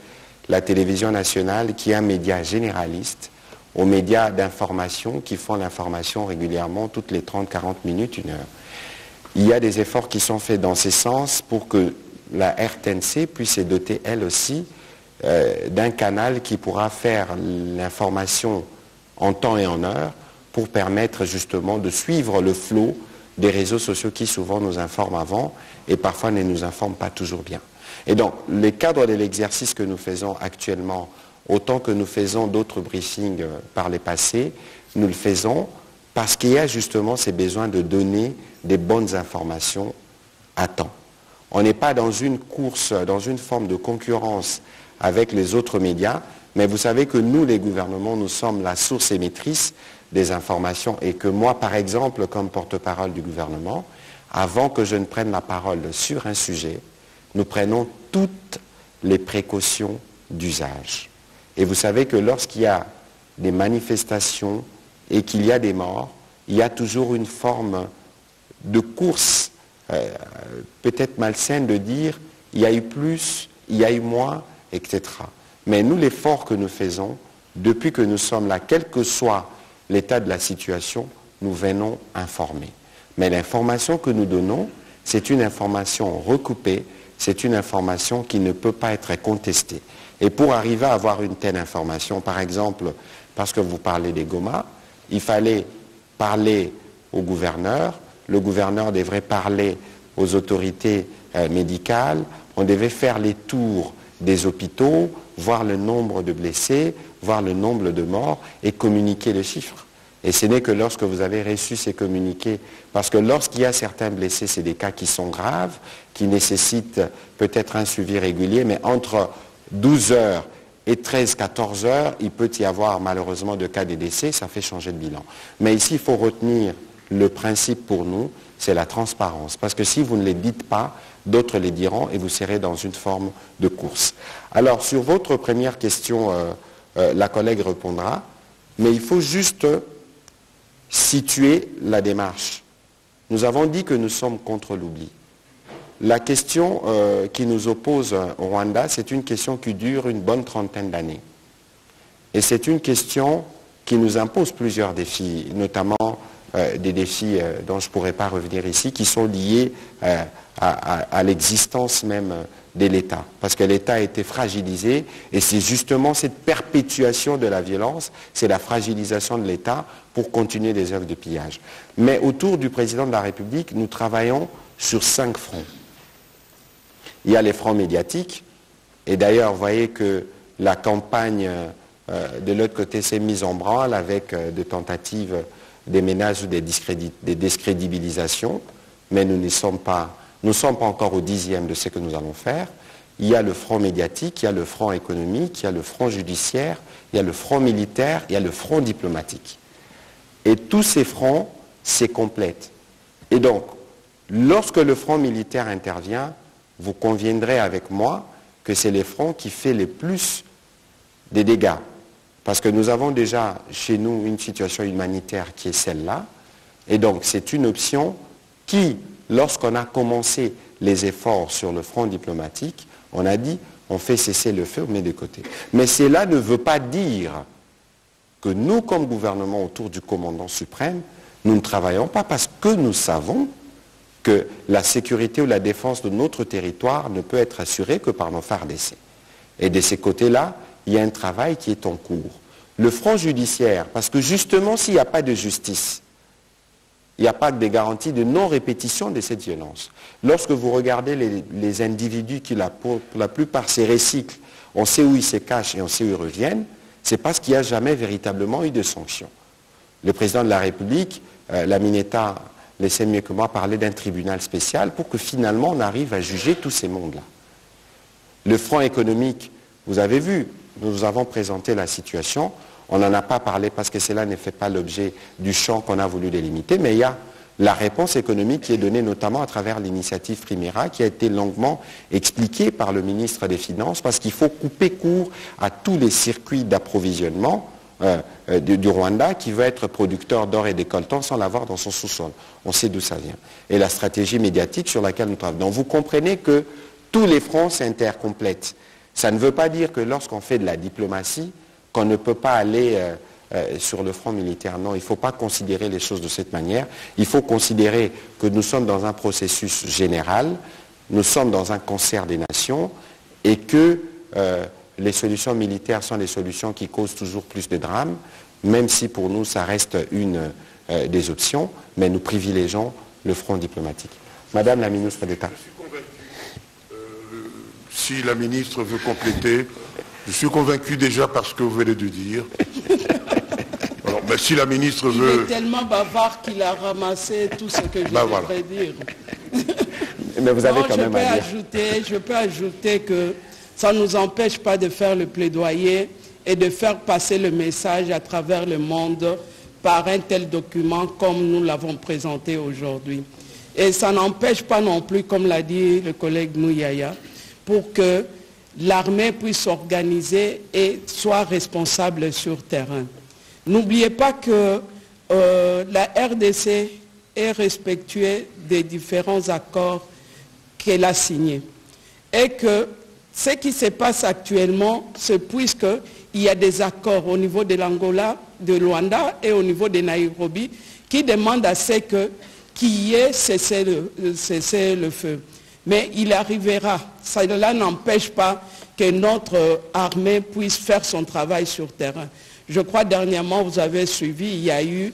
la télévision nationale, qui est un média généraliste, aux médias d'information qui font l'information régulièrement toutes les 30-40 minutes, 1 heure. il y a des efforts qui sont faits dans ce sens pour que la RTNC puisse se doter, elle aussi, d'un canal qui pourra faire l'information en temps et en heure pour permettre justement de suivre le flot des réseaux sociaux qui souvent nous informent avant et parfois ne nous informent pas toujours bien. Et donc, les cadres de l'exercice que nous faisons actuellement, autant que nous faisons d'autres briefings par les passés, nous le faisons parce qu'il y a justement ces besoins de donner des bonnes informations à temps. On n'est pas dans une course, dans une forme de concurrence avec les autres médias, mais vous savez que nous, les gouvernements, nous sommes la source émettrice des informations et que moi, par exemple, comme porte-parole du gouvernement, avant que je ne prenne la parole sur un sujet, nous prenons toutes les précautions d'usage. Et vous savez que lorsqu'il y a des manifestations et qu'il y a des morts, il y a toujours une forme de course, peut-être malsaine de dire il y a eu plus, il y a eu moins, etc. Mais nous, l'effort que nous faisons, depuis que nous sommes là, quel que soit l'état de la situation, nous venons informer. Mais l'information que nous donnons, c'est une information recoupée, c'est une information qui ne peut pas être contestée. Et pour arriver à avoir une telle information, par exemple, parce que vous parlez des Goma, il fallait parler au gouverneur, le gouverneur devrait parler aux autorités médicales, on devait faire les tours des hôpitaux, voir le nombre de blessés, voir le nombre de morts et communiquer les chiffres. Et ce n'est que lorsque vous avez reçu ces communiqués, parce que lorsqu'il y a certains blessés, c'est des cas qui sont graves, qui nécessitent peut-être un suivi régulier, mais entre 12 heures et 13-14 heures, il peut y avoir malheureusement de cas de décès, ça fait changer de bilan. Mais ici, il faut retenir le principe pour nous, c'est la transparence. Parce que si vous ne les dites pas, d'autres les diront et vous serez dans une forme de course. Alors, sur votre première question, la collègue répondra, mais il faut juste situer la démarche. Nous avons dit que nous sommes contre l'oubli. La question qui nous oppose au Rwanda, c'est une question qui dure une bonne trentaine d'années. Et c'est une question qui nous impose plusieurs défis, notamment des défis dont je ne pourrais pas revenir ici, qui sont liés à l'existence même de l'État. Parce que l'État a été fragilisé, et c'est justement cette perpétuation de la violence, c'est la fragilisation de l'État pour continuer des œuvres de pillage. Mais autour du président de la République, nous travaillons sur 5 fronts. Il y a les fronts médiatiques, et d'ailleurs, vous voyez que la campagne de l'autre côté s'est mise en branle avec des tentatives, des ménages ou des décrédibilisations, mais nous ne sommes pas encore au 10e de ce que nous allons faire. Il y a le front médiatique, il y a le front économique, il y a le front judiciaire, il y a le front militaire, il y a le front diplomatique. Et tous ces fronts se complètent. Et donc, lorsque le front militaire intervient, vous conviendrez avec moi que c'est le front qui fait le plus de dégâts. Parce que nous avons déjà chez nous une situation humanitaire qui est celle-là. Et donc c'est une option qui, lorsqu'on a commencé les efforts sur le front diplomatique, on a dit on fait cesser le feu, on met de côté. Mais cela ne veut pas dire que nous, comme gouvernement autour du commandant suprême, nous ne travaillons pas parce que nous savons que la sécurité ou la défense de notre territoire ne peut être assurée que par nos FARDC. Et de ces côtés-là, il y a un travail qui est en cours. Le front judiciaire, parce que justement, s'il n'y a pas de justice, il n'y a pas de garantie de non-répétition de cette violence. Lorsque vous regardez les individus qui, pour la plupart, se recyclent, on sait où ils se cachent et on sait où ils reviennent, c'est parce qu'il n'y a jamais véritablement eu de sanctions. Le président de la République, la Mineta, laissez mieux que moi parler d'un tribunal spécial pour que finalement on arrive à juger tous ces mondes-là. Le front économique, vous avez vu, nous avons présenté la situation, on n'en a pas parlé parce que cela ne fait pas l'objet du champ qu'on a voulu délimiter, mais il y a la réponse économique qui est donnée notamment à travers l'initiative Primera qui a été longuement expliquée par le ministre des Finances parce qu'il faut couper court à tous les circuits d'approvisionnement du Rwanda qui veut être producteur d'or et de coltan sans l'avoir dans son sous-sol. On sait d'où ça vient. Et la stratégie médiatique sur laquelle nous travaillons. Donc vous comprenez que tous les fronts s'intercomplètent. Ça ne veut pas dire que lorsqu'on fait de la diplomatie, qu'on ne peut pas aller sur le front militaire. Non, il ne faut pas considérer les choses de cette manière. Il faut considérer que nous sommes dans un processus général, nous sommes dans un concert des nations et que les solutions militaires sont les solutions qui causent toujours plus de drames, même si pour nous ça reste une des options, mais nous privilégions le front diplomatique. Madame la ministre d'État. Je suis convaincu, si la ministre veut compléter, je suis convaincu déjà par ce que vous venez de dire. Alors, mais si la ministre veut... Il est tellement bavard qu'il a ramassé tout ce que je voudrais dire. Mais vous avez quand même à dire. Je peux ajouter que ça ne nous empêche pas de faire le plaidoyer et de faire passer le message à travers le monde par un tel document comme nous l'avons présenté aujourd'hui. Et ça n'empêche pas non plus, comme l'a dit le collègue Mouyaya, pour que l'armée puisse s'organiser et soit responsable sur terrain. N'oubliez pas que la RDC est respectuée des différents accords qu'elle a signés. Et que ce qui se passe actuellement, c'est puisqu'il y a des accords au niveau de l'Angola, de Luanda et au niveau de Nairobi qui demandent à ce qu'il y ait cessé le feu. Mais il arrivera, cela n'empêche pas que notre armée puisse faire son travail sur terrain. Je crois dernièrement, vous avez suivi, il y a eu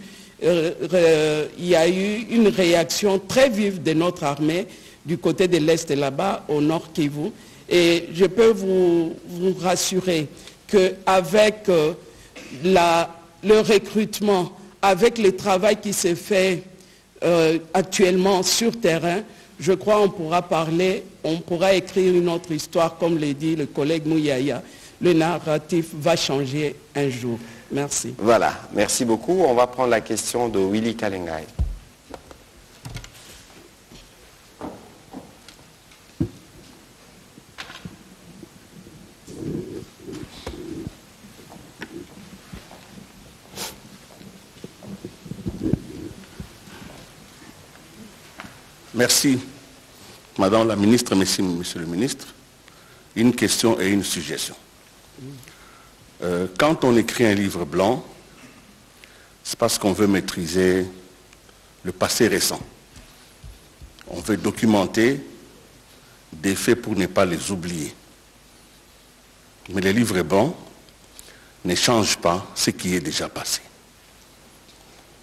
une réaction très vive de notre armée du côté de l'Est là-bas, au Nord Kivu. Et je peux vous rassurer qu'avec le recrutement, avec le travail qui s'est fait actuellement sur terrain, je crois qu'on pourra parler, on pourra écrire une autre histoire, comme l'a dit le collègue Mouyaya. Le narratif va changer un jour. Merci. Voilà, merci beaucoup. On va prendre la question de Willy Kalengai. Merci, Madame la Ministre, Monsieur le Ministre. Une question et une suggestion. Quand on écrit un livre blanc, c'est parce qu'on veut maîtriser le passé récent. On veut documenter des faits pour ne pas les oublier. Mais les livres blancs ne changent pas ce qui est déjà passé.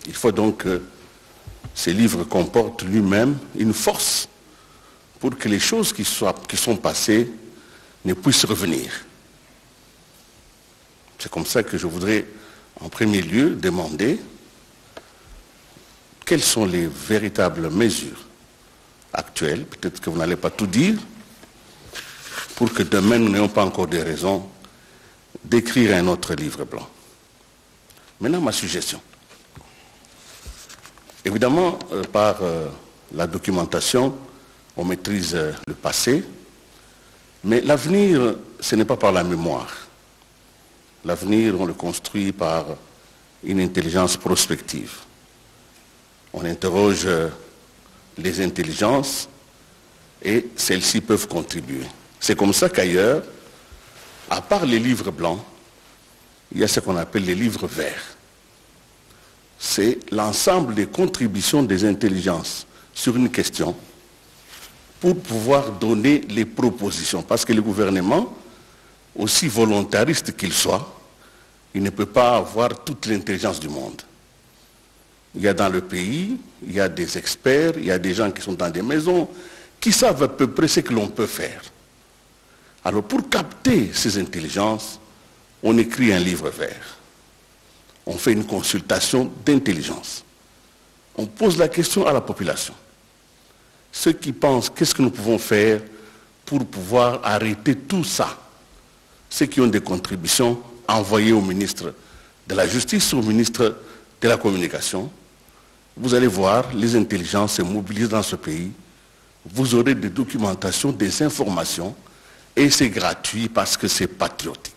Il faut donc que ces livres comportent lui-même une force pour que les choses qui sont passées ne puissent revenir. C'est comme ça que je voudrais en premier lieu demander quelles sont les véritables mesures actuelles, peut-être que vous n'allez pas tout dire, pour que demain nous n'ayons pas encore des raisons d'écrire un autre livre blanc. Maintenant, ma suggestion. Évidemment, par la documentation, on maîtrise le passé, mais l'avenir, ce n'est pas par la mémoire. L'avenir, on le construit par une intelligence prospective. On interroge les intelligences et celles-ci peuvent contribuer. C'est comme ça qu'ailleurs, à part les livres blancs, il y a ce qu'on appelle les livres verts. C'est l'ensemble des contributions des intelligences sur une question pour pouvoir donner les propositions. Parce que le gouvernement, aussi volontariste qu'il soit, il ne peut pas avoir toute l'intelligence du monde. Il y a dans le pays, il y a des experts, il y a des gens qui sont dans des maisons, qui savent à peu près ce que l'on peut faire. Alors pour capter ces intelligences, on écrit un livre vert. On fait une consultation d'intelligence. On pose la question à la population. Ceux qui pensent qu'est-ce que nous pouvons faire pour pouvoir arrêter tout ça. Ceux qui ont des contributions envoyées au ministre de la Justice, au ministre de la Communication. Vous allez voir, les intelligences se mobilisent dans ce pays. Vous aurez des documentations, des informations, et c'est gratuit parce que c'est patriotique.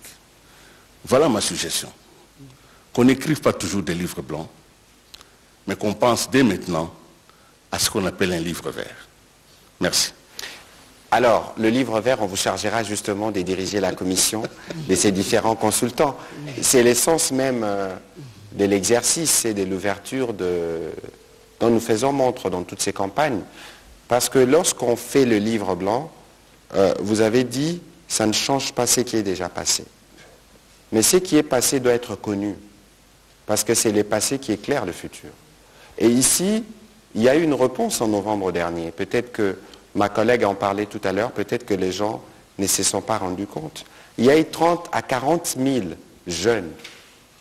Voilà ma suggestion. Qu'on n'écrive pas toujours des livres blancs, mais qu'on pense dès maintenant à ce qu'on appelle un livre vert. Merci. Alors, le livre vert, on vous chargera justement de diriger la commission de ces différents consultants. C'est l'essence même de l'exercice et de l'ouverture dont nous faisons montre dans toutes ces campagnes. Parce que lorsqu'on fait le livre blanc, vous avez dit, ça ne change pas ce qui est déjà passé. Mais ce qui est passé doit être connu. Parce que c'est le passé qui éclaire le futur. Et ici, il y a eu une réponse en novembre dernier. Peut-être que ma collègue en parlait tout à l'heure, peut-être que les gens ne se sont pas rendus compte. Il y a eu 30 à 40 000 jeunes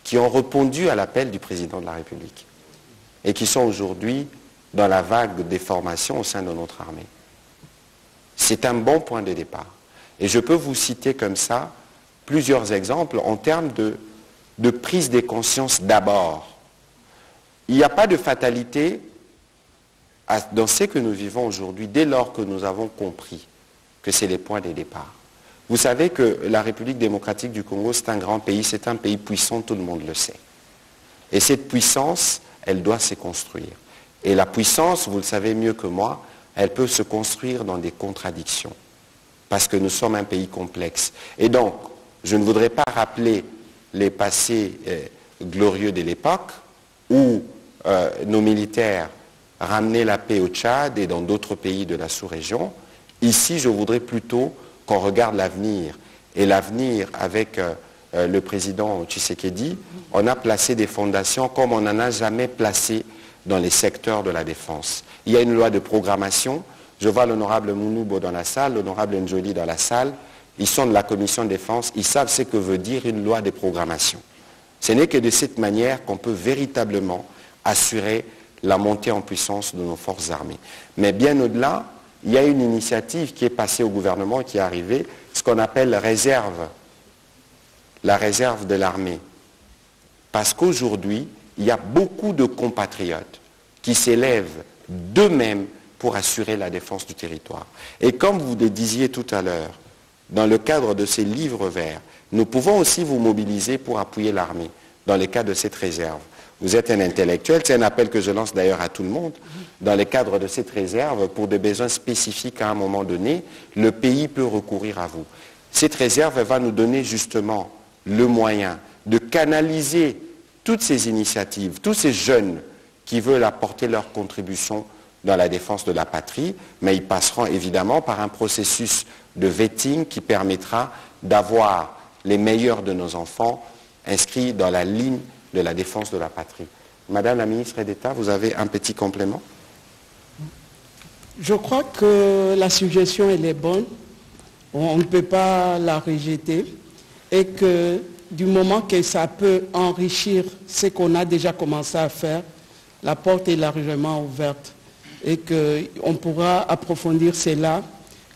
qui ont répondu à l'appel du président de la République et qui sont aujourd'hui dans la vague des formations au sein de notre armée. C'est un bon point de départ. Et je peux vous citer comme ça plusieurs exemples en termes de prise de conscience d'abord. Il n'y a pas de fatalité dans ce que nous vivons aujourd'hui dès lors que nous avons compris que c'est les points de départ. Vous savez que la République démocratique du Congo, c'est un grand pays, c'est un pays puissant, tout le monde le sait. Et cette puissance, elle doit se construire. Et la puissance, vous le savez mieux que moi, elle peut se construire dans des contradictions. Parce que nous sommes un pays complexe. Et donc, je ne voudrais pas rappeler les passés glorieux de l'époque où nos militaires ramenaient la paix au Tchad et dans d'autres pays de la sous-région. Ici, je voudrais plutôt qu'on regarde l'avenir. Et l'avenir, avec le président Tshisekedi, on a placé des fondations comme on n'en a jamais placé dans les secteurs de la défense. Il y a une loi de programmation. Je vois l'honorable Mounoubo dans la salle, l'honorable Njoli dans la salle. Ils sont de la commission de défense. Ils savent ce que veut dire une loi de programmation. Ce n'est que de cette manière qu'on peut véritablement assurer la montée en puissance de nos forces armées. Mais bien au-delà, il y a une initiative qui est passée au gouvernement et qui est arrivée, ce qu'on appelle réserve, la réserve de l'armée. Parce qu'aujourd'hui, il y a beaucoup de compatriotes qui s'élèvent d'eux-mêmes pour assurer la défense du territoire. Et comme vous le disiez tout à l'heure, dans le cadre de ces livres verts, nous pouvons aussi vous mobiliser pour appuyer l'armée dans le cadre de cette réserve. Vous êtes un intellectuel, c'est un appel que je lance d'ailleurs à tout le monde. Dans le cadre de cette réserve, pour des besoins spécifiques à un moment donné, le pays peut recourir à vous. Cette réserve va nous donner justement le moyen de canaliser toutes ces initiatives, tous ces jeunes qui veulent apporter leur contribution dans la défense de la patrie, mais ils passeront évidemment par un processus de vetting qui permettra d'avoir les meilleurs de nos enfants inscrits dans la ligne de la défense de la patrie. Madame la ministre d'État, vous avez un petit complément? Je crois que la suggestion, elle est bonne. On ne peut pas la rejeter. Et que du moment que ça peut enrichir ce qu'on a déjà commencé à faire, la porte est largement ouverte. Et qu'on pourra approfondir cela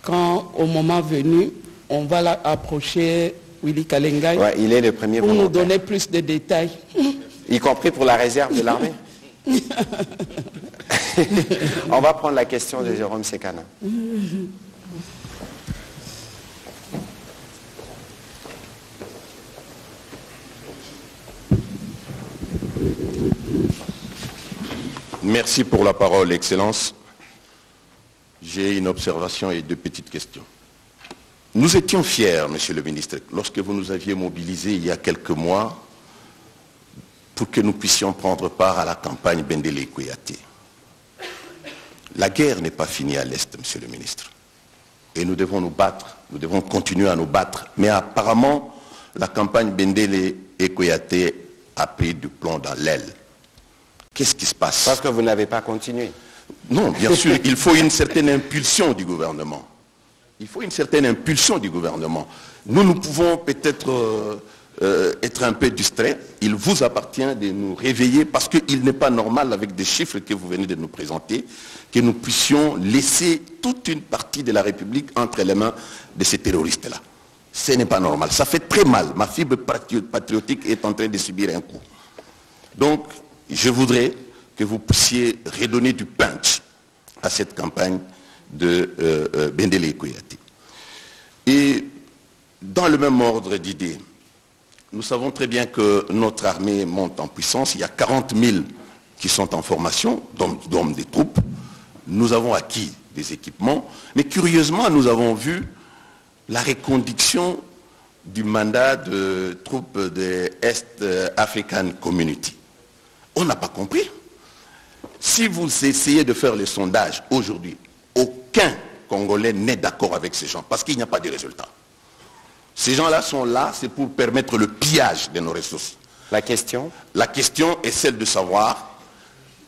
quand, au moment venu, on va approcher Willy Kalengai, ouais, il est le premier pour nous donner plus de détails. Y compris pour la réserve de l'armée. On va prendre la question de Jérôme Sekana. Merci pour la parole, Excellence. J'ai une observation et deux petites questions. Nous étions fiers, Monsieur le ministre, lorsque vous nous aviez mobilisés il y a quelques mois pour que nous puissions prendre part à la campagne Bendele-Kouyate. La guerre n'est pas finie à l'Est, Monsieur le ministre. Et nous devons nous battre, nous devons continuer à nous battre. Mais apparemment, la campagne Bendele-Kouyate a pris du plomb dans l'aile. Qu'est-ce qui se passe? Parce que vous n'avez pas continué. Non, bien sûr, il faut une certaine impulsion du gouvernement. Il faut une certaine impulsion du gouvernement. Nous pouvons peut-être être un peu distraits. Il vous appartient de nous réveiller parce qu'il n'est pas normal, avec des chiffres que vous venez de nous présenter, que nous puissions laisser toute une partie de la République entre les mains de ces terroristes-là. Ce n'est pas normal. Ça fait très mal. Ma fibre patriotique est en train de subir un coup. Donc, je voudrais que vous puissiez redonner du punch à cette campagne de Bendele-Kouyate. Et dans le même ordre d'idées, nous savons très bien que notre armée monte en puissance. Il y a 40 000 qui sont en formation, dont des troupes. Nous avons acquis des équipements. Mais curieusement, nous avons vu la reconduction du mandat de troupes de East African Community. On n'a pas compris. Si vous essayez de faire les sondages aujourd'hui, aucun Congolais n'est d'accord avec ces gens parce qu'il n'y a pas de résultats. Ces gens-là sont là, c'est pour permettre le pillage de nos ressources. La question est celle de savoir,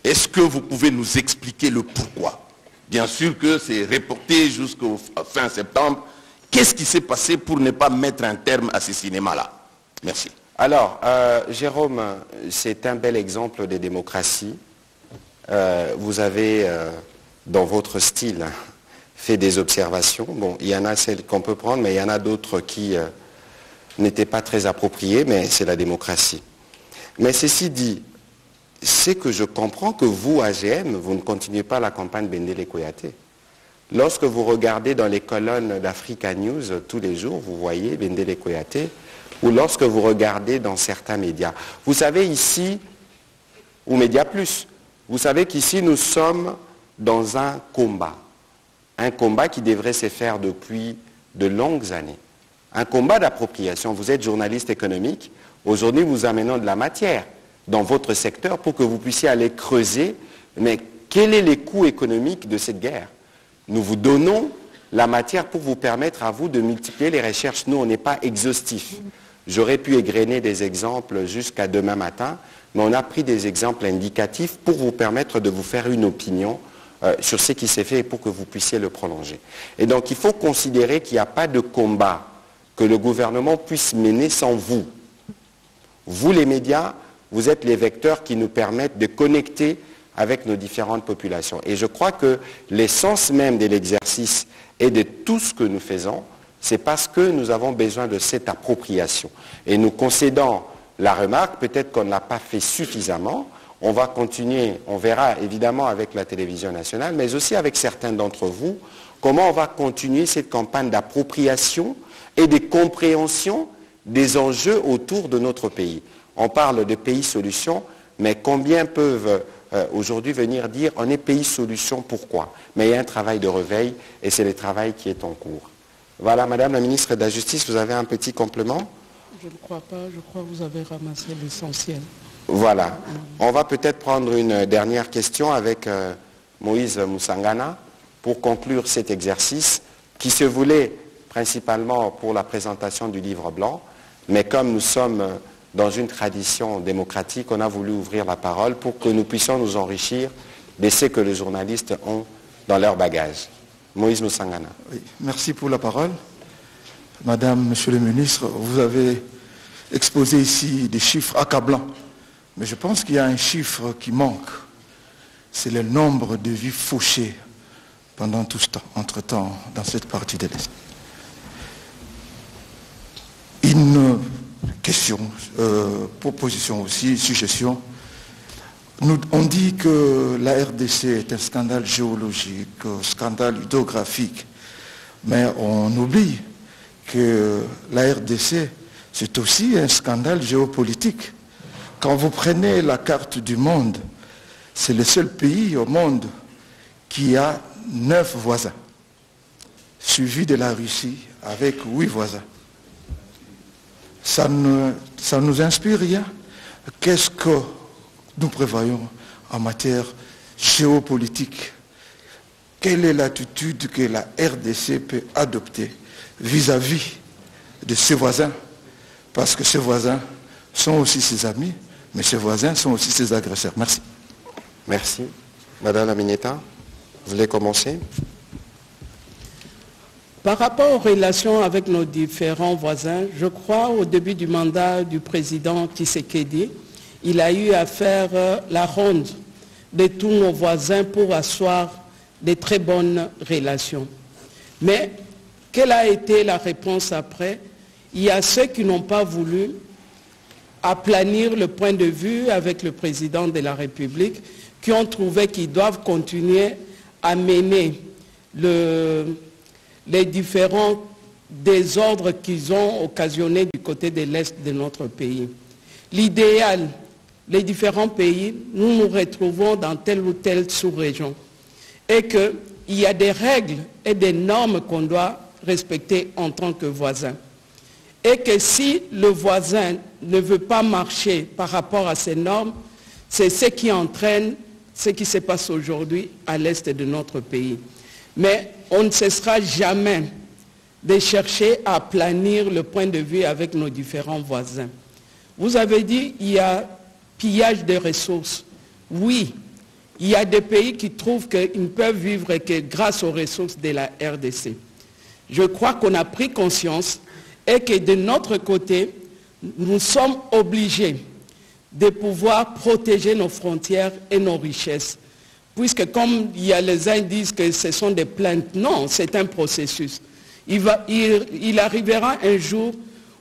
est-ce que vous pouvez nous expliquer le pourquoi? Bien sûr que c'est reporté jusqu'au fin septembre. Qu'est-ce qui s'est passé pour ne pas mettre un terme à ces cinémas-là? Merci. Alors, Jérôme, c'est un bel exemple de démocratie. Vous avez, dans votre style, fait des observations. Bon, il y en a celles qu'on peut prendre, mais il y en a d'autres qui n'étaient pas très appropriées, mais c'est la démocratie. Mais ceci dit, c'est que je comprends que vous, AGM, vous ne continuez pas la campagne Bendele Koyate. Lorsque vous regardez dans les colonnes d'Africa News tous les jours, vous voyez Bendele Koyate, ou lorsque vous regardez dans certains médias. Vous savez ici, ou Média Plus, vous savez qu'ici nous sommes dans un combat qui devrait se faire depuis de longues années. Un combat d'appropriation. Vous êtes journaliste économique, aujourd'hui nous amenons de la matière dans votre secteur pour que vous puissiez aller creuser, mais quel est le coût économique de cette guerre? Nous vous donnons la matière pour vous permettre à vous de multiplier les recherches. Nous, on n'est pas exhaustifs. J'aurais pu égrener des exemples jusqu'à demain matin, mais on a pris des exemples indicatifs pour vous permettre de vous faire une opinion sur ce qui s'est fait et pour que vous puissiez le prolonger. Et donc, il faut considérer qu'il n'y a pas de combat que le gouvernement puisse mener sans vous. Vous, les médias, vous êtes les vecteurs qui nous permettent de connecter avec nos différentes populations. Et je crois que l'essence même de l'exercice et de tout ce que nous faisons, c'est parce que nous avons besoin de cette appropriation. Et nous concédons la remarque, peut-être qu'on ne l'a pas fait suffisamment, on va continuer, on verra évidemment avec la télévision nationale, mais aussi avec certains d'entre vous, comment on va continuer cette campagne d'appropriation et de compréhension des enjeux autour de notre pays. On parle de pays solutions, mais combien peuvent aujourd'hui venir dire on est pays solution, pourquoi? Mais il y a un travail de réveil et c'est le travail qui est en cours. Voilà, Madame la ministre de la Justice, vous avez un petit complément? Je ne crois pas, je crois que vous avez ramassé l'essentiel. Voilà. On va peut-être prendre une dernière question avec Moïse Moussangana pour conclure cet exercice qui se voulait principalement pour la présentation du livre blanc, mais comme nous sommes dans une tradition démocratique, on a voulu ouvrir la parole pour que nous puissions nous enrichir de ce que les journalistes ont dans leur bagage. Moïse Moussangana. Oui, merci pour la parole. Madame, Monsieur le ministre, vous avez exposé ici des chiffres accablants. Mais je pense qu'il y a un chiffre qui manque. C'est le nombre de vies fauchées pendant tout ce temps, entre-temps, dans cette partie de l'Est. Une question, proposition aussi, suggestion. On dit que la RDC est un scandale géologique, un scandale hydrographique, mais on oublie que la RDC, c'est aussi un scandale géopolitique. Quand vous prenez la carte du monde, c'est le seul pays au monde qui a 9 voisins, suivi de la Russie avec 8 voisins. Ça nous inspire rien. Qu'est-ce que nous prévoyons en matière géopolitique? Quelle est l'attitude que la RDC peut adopter vis-à-vis de ses voisins? Parce que ses voisins sont aussi ses amis, mais ses voisins sont aussi ses agresseurs. Merci. Merci. Madame la Ministre, vous voulez commencer? Par rapport aux relations avec nos différents voisins, je crois au début du mandat du président Tshisekedi, il a eu à faire la ronde de tous nos voisins pour asseoir de très bonnes relations. Mais quelle a été la réponse après? Il y a ceux qui n'ont pas voulu aplanir le point de vue avec le président de la République, qui ont trouvé qu'ils doivent continuer à mener les différents désordres qu'ils ont occasionnés du côté de l'Est de notre pays. L'idéal, les différents pays, nous nous retrouvons dans telle ou telle sous-région et il y a des règles et des normes qu'on doit respecter en tant que voisin. Et que si le voisin ne veut pas marcher par rapport à ces normes, c'est ce qui entraîne ce qui se passe aujourd'hui à l'est de notre pays. Mais on ne cessera jamais de chercher à planir le point de vue avec nos différents voisins. Vous avez dit qu'il y a pillage de ressources. Oui, il y a des pays qui trouvent qu'ils ne peuvent vivre que grâce aux ressources de la RDC. Je crois qu'on a pris conscience et que de notre côté, nous sommes obligés de pouvoir protéger nos frontières et nos richesses. Puisque comme il y a les uns disent que ce sont des plaintes, non, c'est un processus. Il arrivera un jour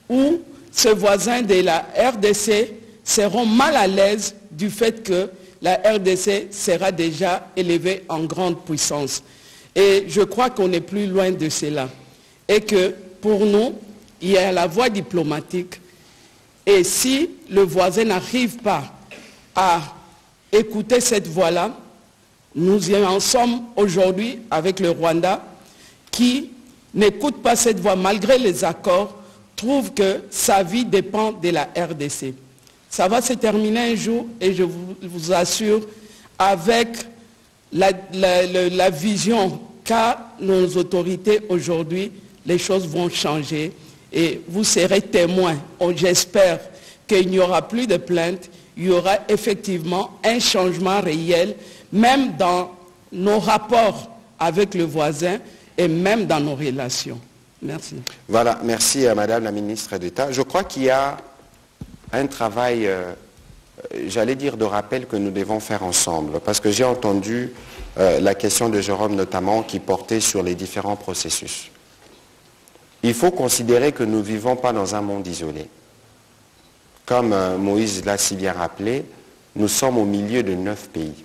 où ces voisins de la RDC seront mal à l'aise du fait que la RDC sera déjà élevée en grande puissance. Et je crois qu'on est plus loin de cela. Et que pour nous, il y a la voie diplomatique. Et si le voisin n'arrive pas à écouter cette voie-là, nous y en sommes aujourd'hui avec le Rwanda qui n'écoute pas cette voie malgré les accords, trouve que sa vie dépend de la RDC. Ça va se terminer un jour et je vous assure, avec la vision qu'a nos autorités aujourd'hui, les choses vont changer et vous serez témoins. J'espère qu'il n'y aura plus de plaintes, il y aura effectivement un changement réel, même dans nos rapports avec le voisin et même dans nos relations. Merci. Voilà, merci à Madame la ministre d'État. Je crois qu'il y a un travail, j'allais dire de rappel que nous devons faire ensemble, parce que j'ai entendu la question de Jérôme notamment qui portait sur les différents processus. Il faut considérer que nous ne vivons pas dans un monde isolé. Comme Moïse l'a si bien rappelé, nous sommes au milieu de 9 pays.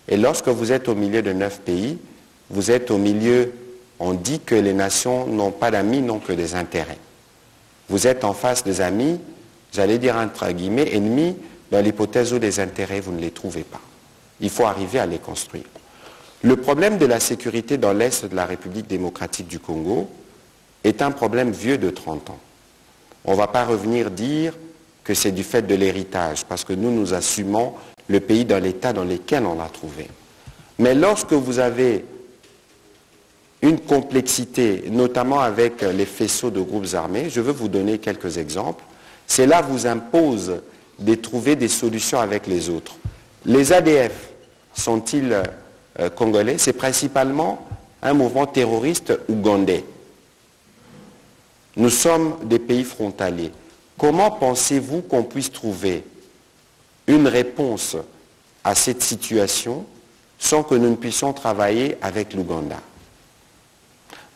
Et lorsque vous êtes au milieu de 9 pays, vous êtes au milieu, on dit que les nations n'ont pas d'amis, n'ont que des intérêts. Vous êtes en face des amis, j'allais dire entre guillemets, ennemis, dans l'hypothèse où des intérêts, vous ne les trouvez pas. Il faut arriver à les construire. Le problème de la sécurité dans l'Est de la République démocratique du Congo est un problème vieux de 30 ans. On ne va pas revenir dire que c'est du fait de l'héritage, parce que nous assumons le pays dans l'état dans lequel on l'a trouvé. Mais lorsque vous avez une complexité, notamment avec les faisceaux de groupes armés, je veux vous donner quelques exemples, cela vous impose de trouver des solutions avec les autres. Les ADF sont-ils congolais? C'est principalement un mouvement terroriste ougandais. Nous sommes des pays frontaliers. Comment pensez-vous qu'on puisse trouver une réponse à cette situation sans que nous ne puissions travailler avec l'Ouganda?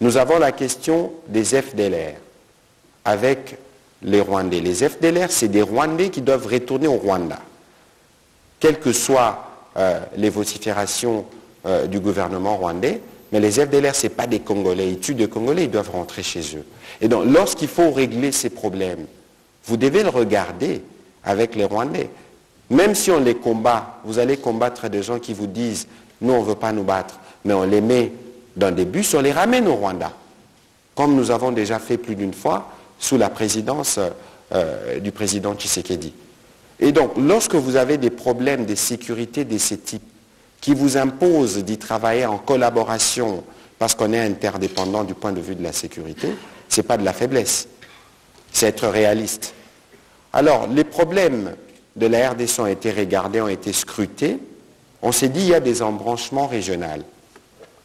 Nous avons la question des FDLR avec les Rwandais. Les FDLR, c'est des Rwandais qui doivent retourner au Rwanda. Quelles que soient les vociférations du gouvernement rwandais, mais les FDLR, ce n'est pas des Congolais. Ils tuent des Congolais, ils doivent rentrer chez eux. Et donc, lorsqu'il faut régler ces problèmes, vous devez le regarder avec les Rwandais. Même si on les combat, vous allez combattre des gens qui vous disent « nous, on ne veut pas nous battre », mais on les met dans des bus, on les ramène au Rwanda, comme nous avons déjà fait plus d'une fois sous la présidence du président Tshisekedi. Et donc, lorsque vous avez des problèmes de sécurité de ce type, qui vous imposent d'y travailler en collaboration, parce qu'on est interdépendant du point de vue de la sécurité, ce n'est pas de la faiblesse, c'est être réaliste. Alors, les problèmes de la RDC ont été regardés, ont été scrutés. On s'est dit qu'il y a des embranchements régionaux.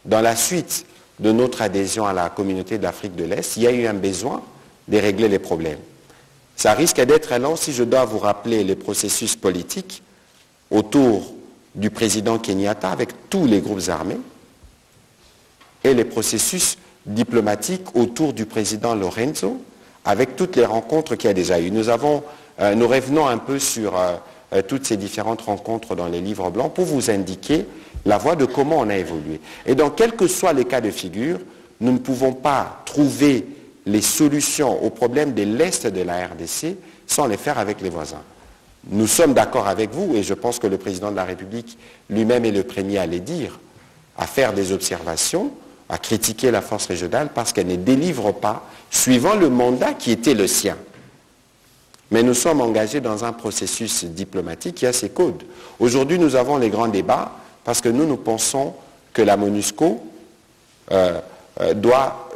Dans la suite de notre adhésion à la communauté d'Afrique de l'Est, il y a eu un besoin de régler les problèmes. Ça risque d'être long si je dois vous rappeler les processus politiques autour du président Kenyatta avec tous les groupes armés et les processus diplomatiques autour du président Lorenzo avec toutes les rencontres qu'il y a déjà eu. Nous revenons un peu sur toutes ces différentes rencontres dans les livres blancs pour vous indiquer la voie de comment on a évolué. Et donc, quels que soient les cas de figure, nous ne pouvons pas trouver les solutions aux problèmes de l'Est de la RDC sans les faire avec les voisins. Nous sommes d'accord avec vous, et je pense que le président de la République lui-même est le premier à les dire, à faire des observations, à critiquer la force régionale parce qu'elle ne délivre pas suivant le mandat qui était le sien. Mais nous sommes engagés dans un processus diplomatique qui a ses codes. Aujourd'hui, nous avons les grands débats parce que nous pensons que la MONUSCO doit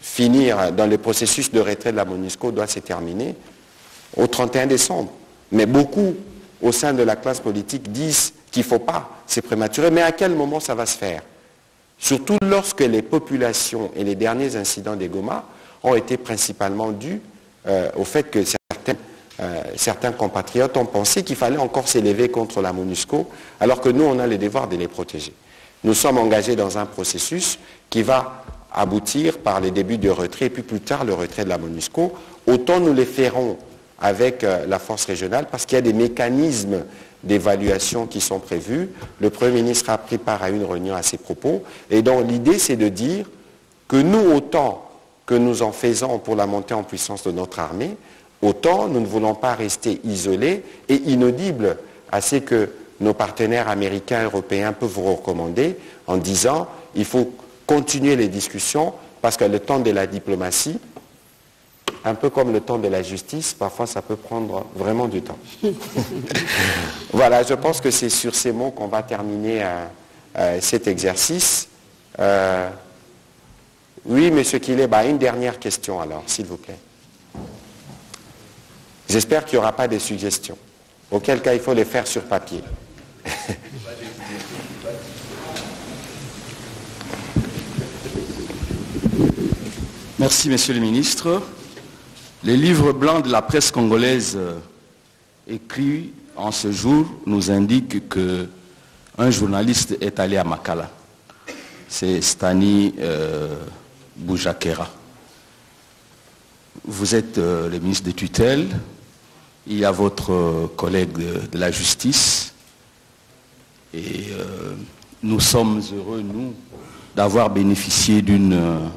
finir, dans le processus de retrait de la MONUSCO doit se terminer au 31 décembre. Mais beaucoup, au sein de la classe politique, disent qu'il ne faut pas, c'est prématuré. Mais à quel moment ça va se faire? Surtout lorsque les populations et les derniers incidents des Goma ont été principalement dus au fait que certains compatriotes ont pensé qu'il fallait encore s'élever contre la MONUSCO, alors que nous, on a le devoir de les protéger. Nous sommes engagés dans un processus qui va aboutir par les débuts de retrait, et puis plus tard le retrait de la MONUSCO. Autant nous les ferons avec la force régionale, parce qu'il y a des mécanismes d'évaluation qui sont prévus. Le Premier ministre a pris part à une réunion à ces propos. Et donc l'idée, c'est de dire que nous, autant que nous en faisons pour la montée en puissance de notre armée, autant nous ne voulons pas rester isolés et inaudibles à ce que nos partenaires américains et européens peuvent vous recommander en disant il faut continuer les discussions parce que le temps de la diplomatie, un peu comme le temps de la justice, parfois ça peut prendre vraiment du temps. Voilà, je pense que c'est sur ces mots qu'on va terminer cet exercice. Oui, M. Kileba, une dernière question alors, s'il vous plaît. J'espère qu'il n'y aura pas de suggestions. Auquel cas, il faut les faire sur papier. Merci, Monsieur le Ministre. Les livres blancs de la presse congolaise écrits en ce jour nous indiquent qu'un journaliste est allé à Makala. C'est Stani Boujakera. Vous êtes le ministre de tutelle. Il y a votre collègue de la justice. Et nous sommes heureux, nous, d'avoir bénéficié d'une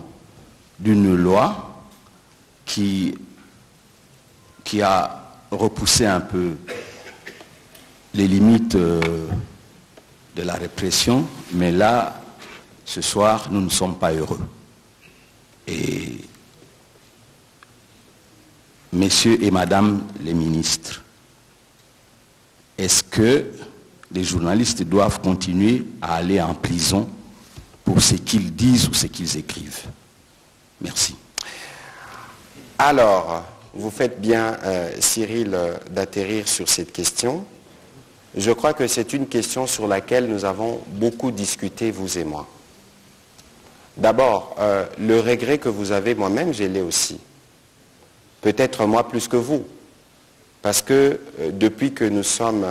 loi qui a repoussé un peu les limites de la répression, mais là, ce soir, nous ne sommes pas heureux. Et messieurs et madame les ministres, est-ce que les journalistes doivent continuer à aller en prison pour ce qu'ils disent ou ce qu'ils écrivent? Merci. Alors, vous faites bien, Cyril, d'atterrir sur cette question. Je crois que c'est une question sur laquelle nous avons beaucoup discuté, vous et moi. D'abord, le regret que vous avez, moi-même, je l'ai aussi. Peut-être moi plus que vous. Parce que depuis que nous sommes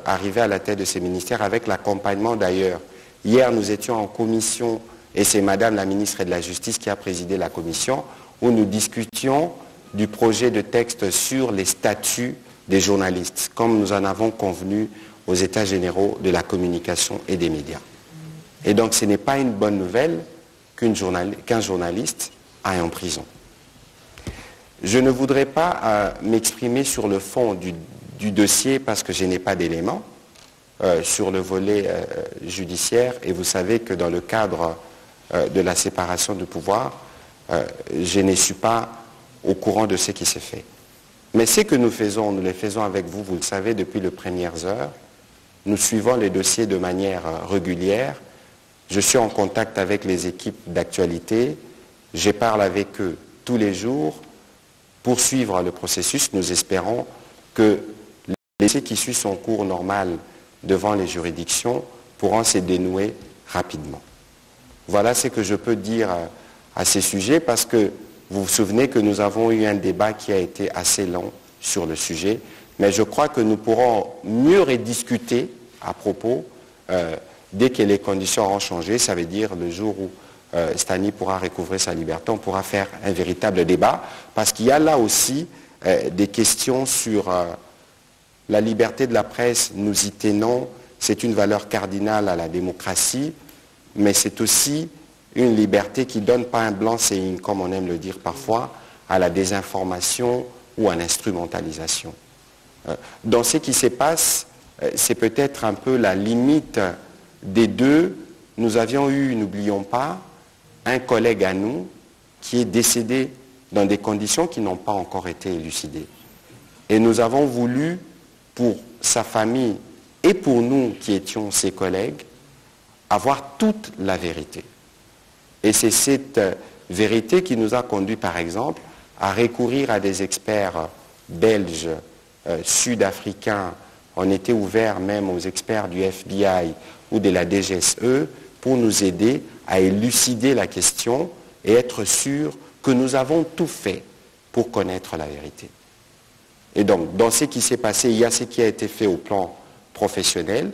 arrivés à la tête de ces ministères, avec l'accompagnement d'ailleurs, hier nous étions en commission, et c'est Madame la ministre de la Justice qui a présidé la commission, où nous discutions du projet de texte sur les statuts des journalistes, comme nous en avons convenu aux États généraux de la communication et des médias. Et donc ce n'est pas une bonne nouvelle qu'un journaliste aille en prison. Je ne voudrais pas m'exprimer sur le fond du dossier parce que je n'ai pas d'éléments sur le volet judiciaire, et vous savez que dans le cadre de la séparation du pouvoir, je ne suis pas au courant de ce qui s'est fait. Mais ce que nous faisons, nous le faisons avec vous, vous le savez, depuis les premières heures. Nous suivons les dossiers de manière régulière. Je suis en contact avec les équipes d'actualité. Je parle avec eux tous les jours pour suivre le processus. Nous espérons que les dossiers qui suivent son cours normal devant les juridictions pourront se dénouer rapidement. Voilà ce que je peux dire à ces sujets, parce que vous vous souvenez que nous avons eu un débat qui a été assez long sur le sujet, mais je crois que nous pourrons mieux rediscuter à propos dès que les conditions auront changé. Ça veut dire le jour où Stani pourra recouvrer sa liberté, on pourra faire un véritable débat, parce qu'il y a là aussi des questions sur la liberté de la presse. Nous y tenons, c'est une valeur cardinale à la démocratie, mais c'est aussi une liberté qui ne donne pas un blanc-seing, comme on aime le dire parfois, à la désinformation ou à l'instrumentalisation. Dans ce qui se passe, c'est peut-être un peu la limite des deux nous avions eu, n'oublions pas, un collègue à nous qui est décédé dans des conditions qui n'ont pas encore été élucidées. Et nous avons voulu, pour sa famille et pour nous qui étions ses collègues, avoir toute la vérité. Et c'est cette vérité qui nous a conduit, par exemple, à recourir à des experts belges, sud-africains. On était ouvert même aux experts du FBI ou de la DGSE pour nous aider à élucider la question et être sûr que nous avons tout fait pour connaître la vérité. Et donc, dans ce qui s'est passé, il y a ce qui a été fait au plan professionnel,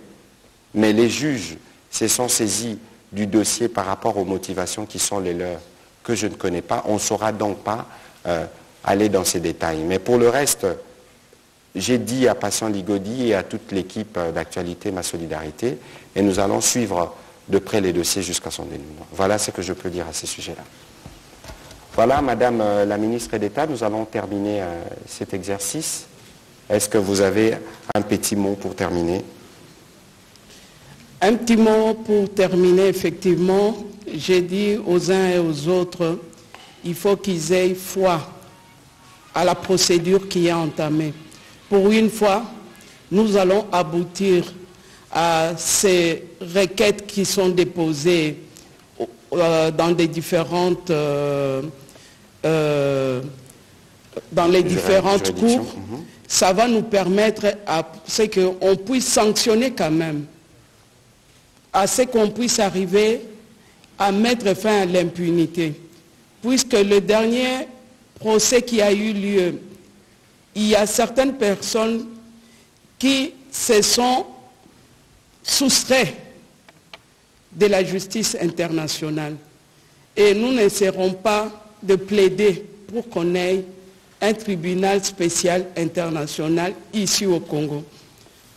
mais les juges se sont saisis du dossier par rapport aux motivations qui sont les leurs, que je ne connais pas. On ne saura donc pas aller dans ces détails. Mais pour le reste, j'ai dit à Patient Ligodi et à toute l'équipe d'actualité ma solidarité, et nous allons suivre de près les dossiers jusqu'à son dénouement. Voilà ce que je peux dire à ce sujet-là. Voilà, Madame la ministre d'État, nous allons terminer cet exercice. Est-ce que vous avez un petit mot pour terminer? Un petit mot pour terminer, effectivement. J'ai dit aux uns et aux autres, il faut qu'ils aient foi à la procédure qui est entamée. Pour une fois, nous allons aboutir à ces requêtes qui sont déposées dans les différentes cours. Ça va nous permettre à ce qu'on puisse sanctionner quand même, à ce qu'on puisse arriver à mettre fin à l'impunité. Puisque le dernier procès qui a eu lieu, il y a certaines personnes qui se sont soustraits de la justice internationale. Et nous n'essaierons pas de plaider pour qu'on ait un tribunal spécial international ici au Congo.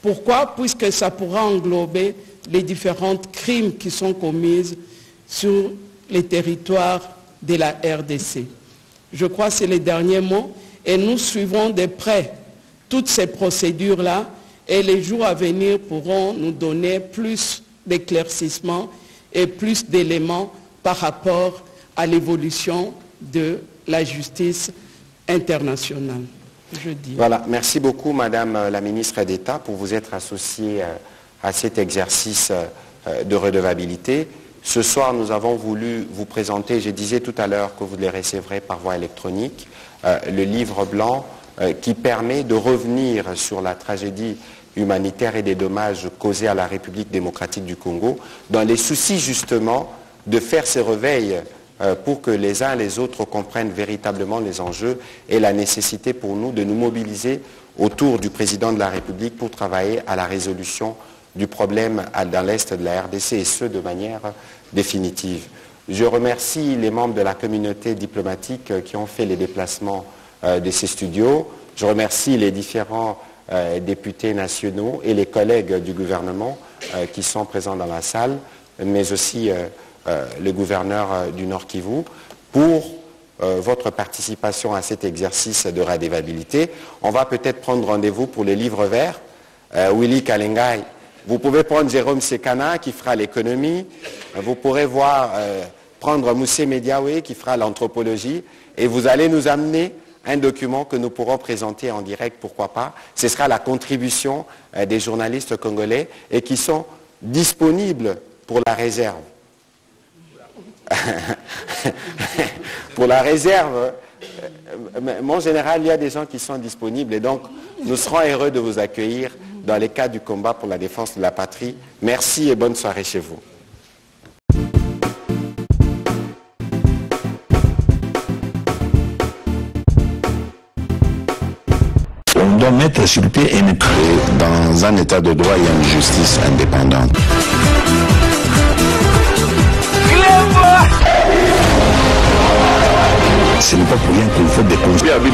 Pourquoi? Puisque ça pourra englober les différents crimes qui sont commis sur les territoires de la RDC. Je crois que c'est les derniers mots et nous suivrons de près toutes ces procédures-là et les jours à venir pourront nous donner plus d'éclaircissements et plus d'éléments par rapport à l'évolution de la justice internationale. Je dis. Voilà, merci beaucoup Madame la ministre d'État pour vous être associée à cet exercice de redevabilité. Ce soir, nous avons voulu vous présenter, je disais tout à l'heure que vous les recevrez par voie électronique, le livre blanc qui permet de revenir sur la tragédie humanitaire et des dommages causés à la République démocratique du Congo, dans les soucis justement de faire ce réveil pour que les uns et les autres comprennent véritablement les enjeux et la nécessité pour nous de nous mobiliser autour du président de la République pour travailler à la résolution du problème dans l'Est de la RDC et ce de manière définitive. Je remercie les membres de la communauté diplomatique qui ont fait les déplacements de ces studios. Je remercie les différents députés nationaux et les collègues du gouvernement qui sont présents dans la salle, mais aussi le gouverneur du Nord Kivu, pour votre participation à cet exercice de redevabilité. On va peut-être prendre rendez-vous pour les livres verts. Willy Kalengai, vous pouvez prendre Jérôme Sekana qui fera l'économie, vous pourrez prendre Moussé Mediawe qui fera l'anthropologie, et vous allez nous amener un document que nous pourrons présenter en direct, pourquoi pas. Ce sera la contribution des journalistes congolais et qui sont disponibles pour la réserve. Pour la réserve, mon général, il y a des gens qui sont disponibles et donc nous serons heureux de vous accueillir dans les cas du combat pour la défense de la patrie. Merci et bonne soirée chez vous. On doit mettre sur pied et dans un état de droit, il y a une justice indépendante. Ce n'est pas pour rien qu'il faut déconstruire. C'est vrai,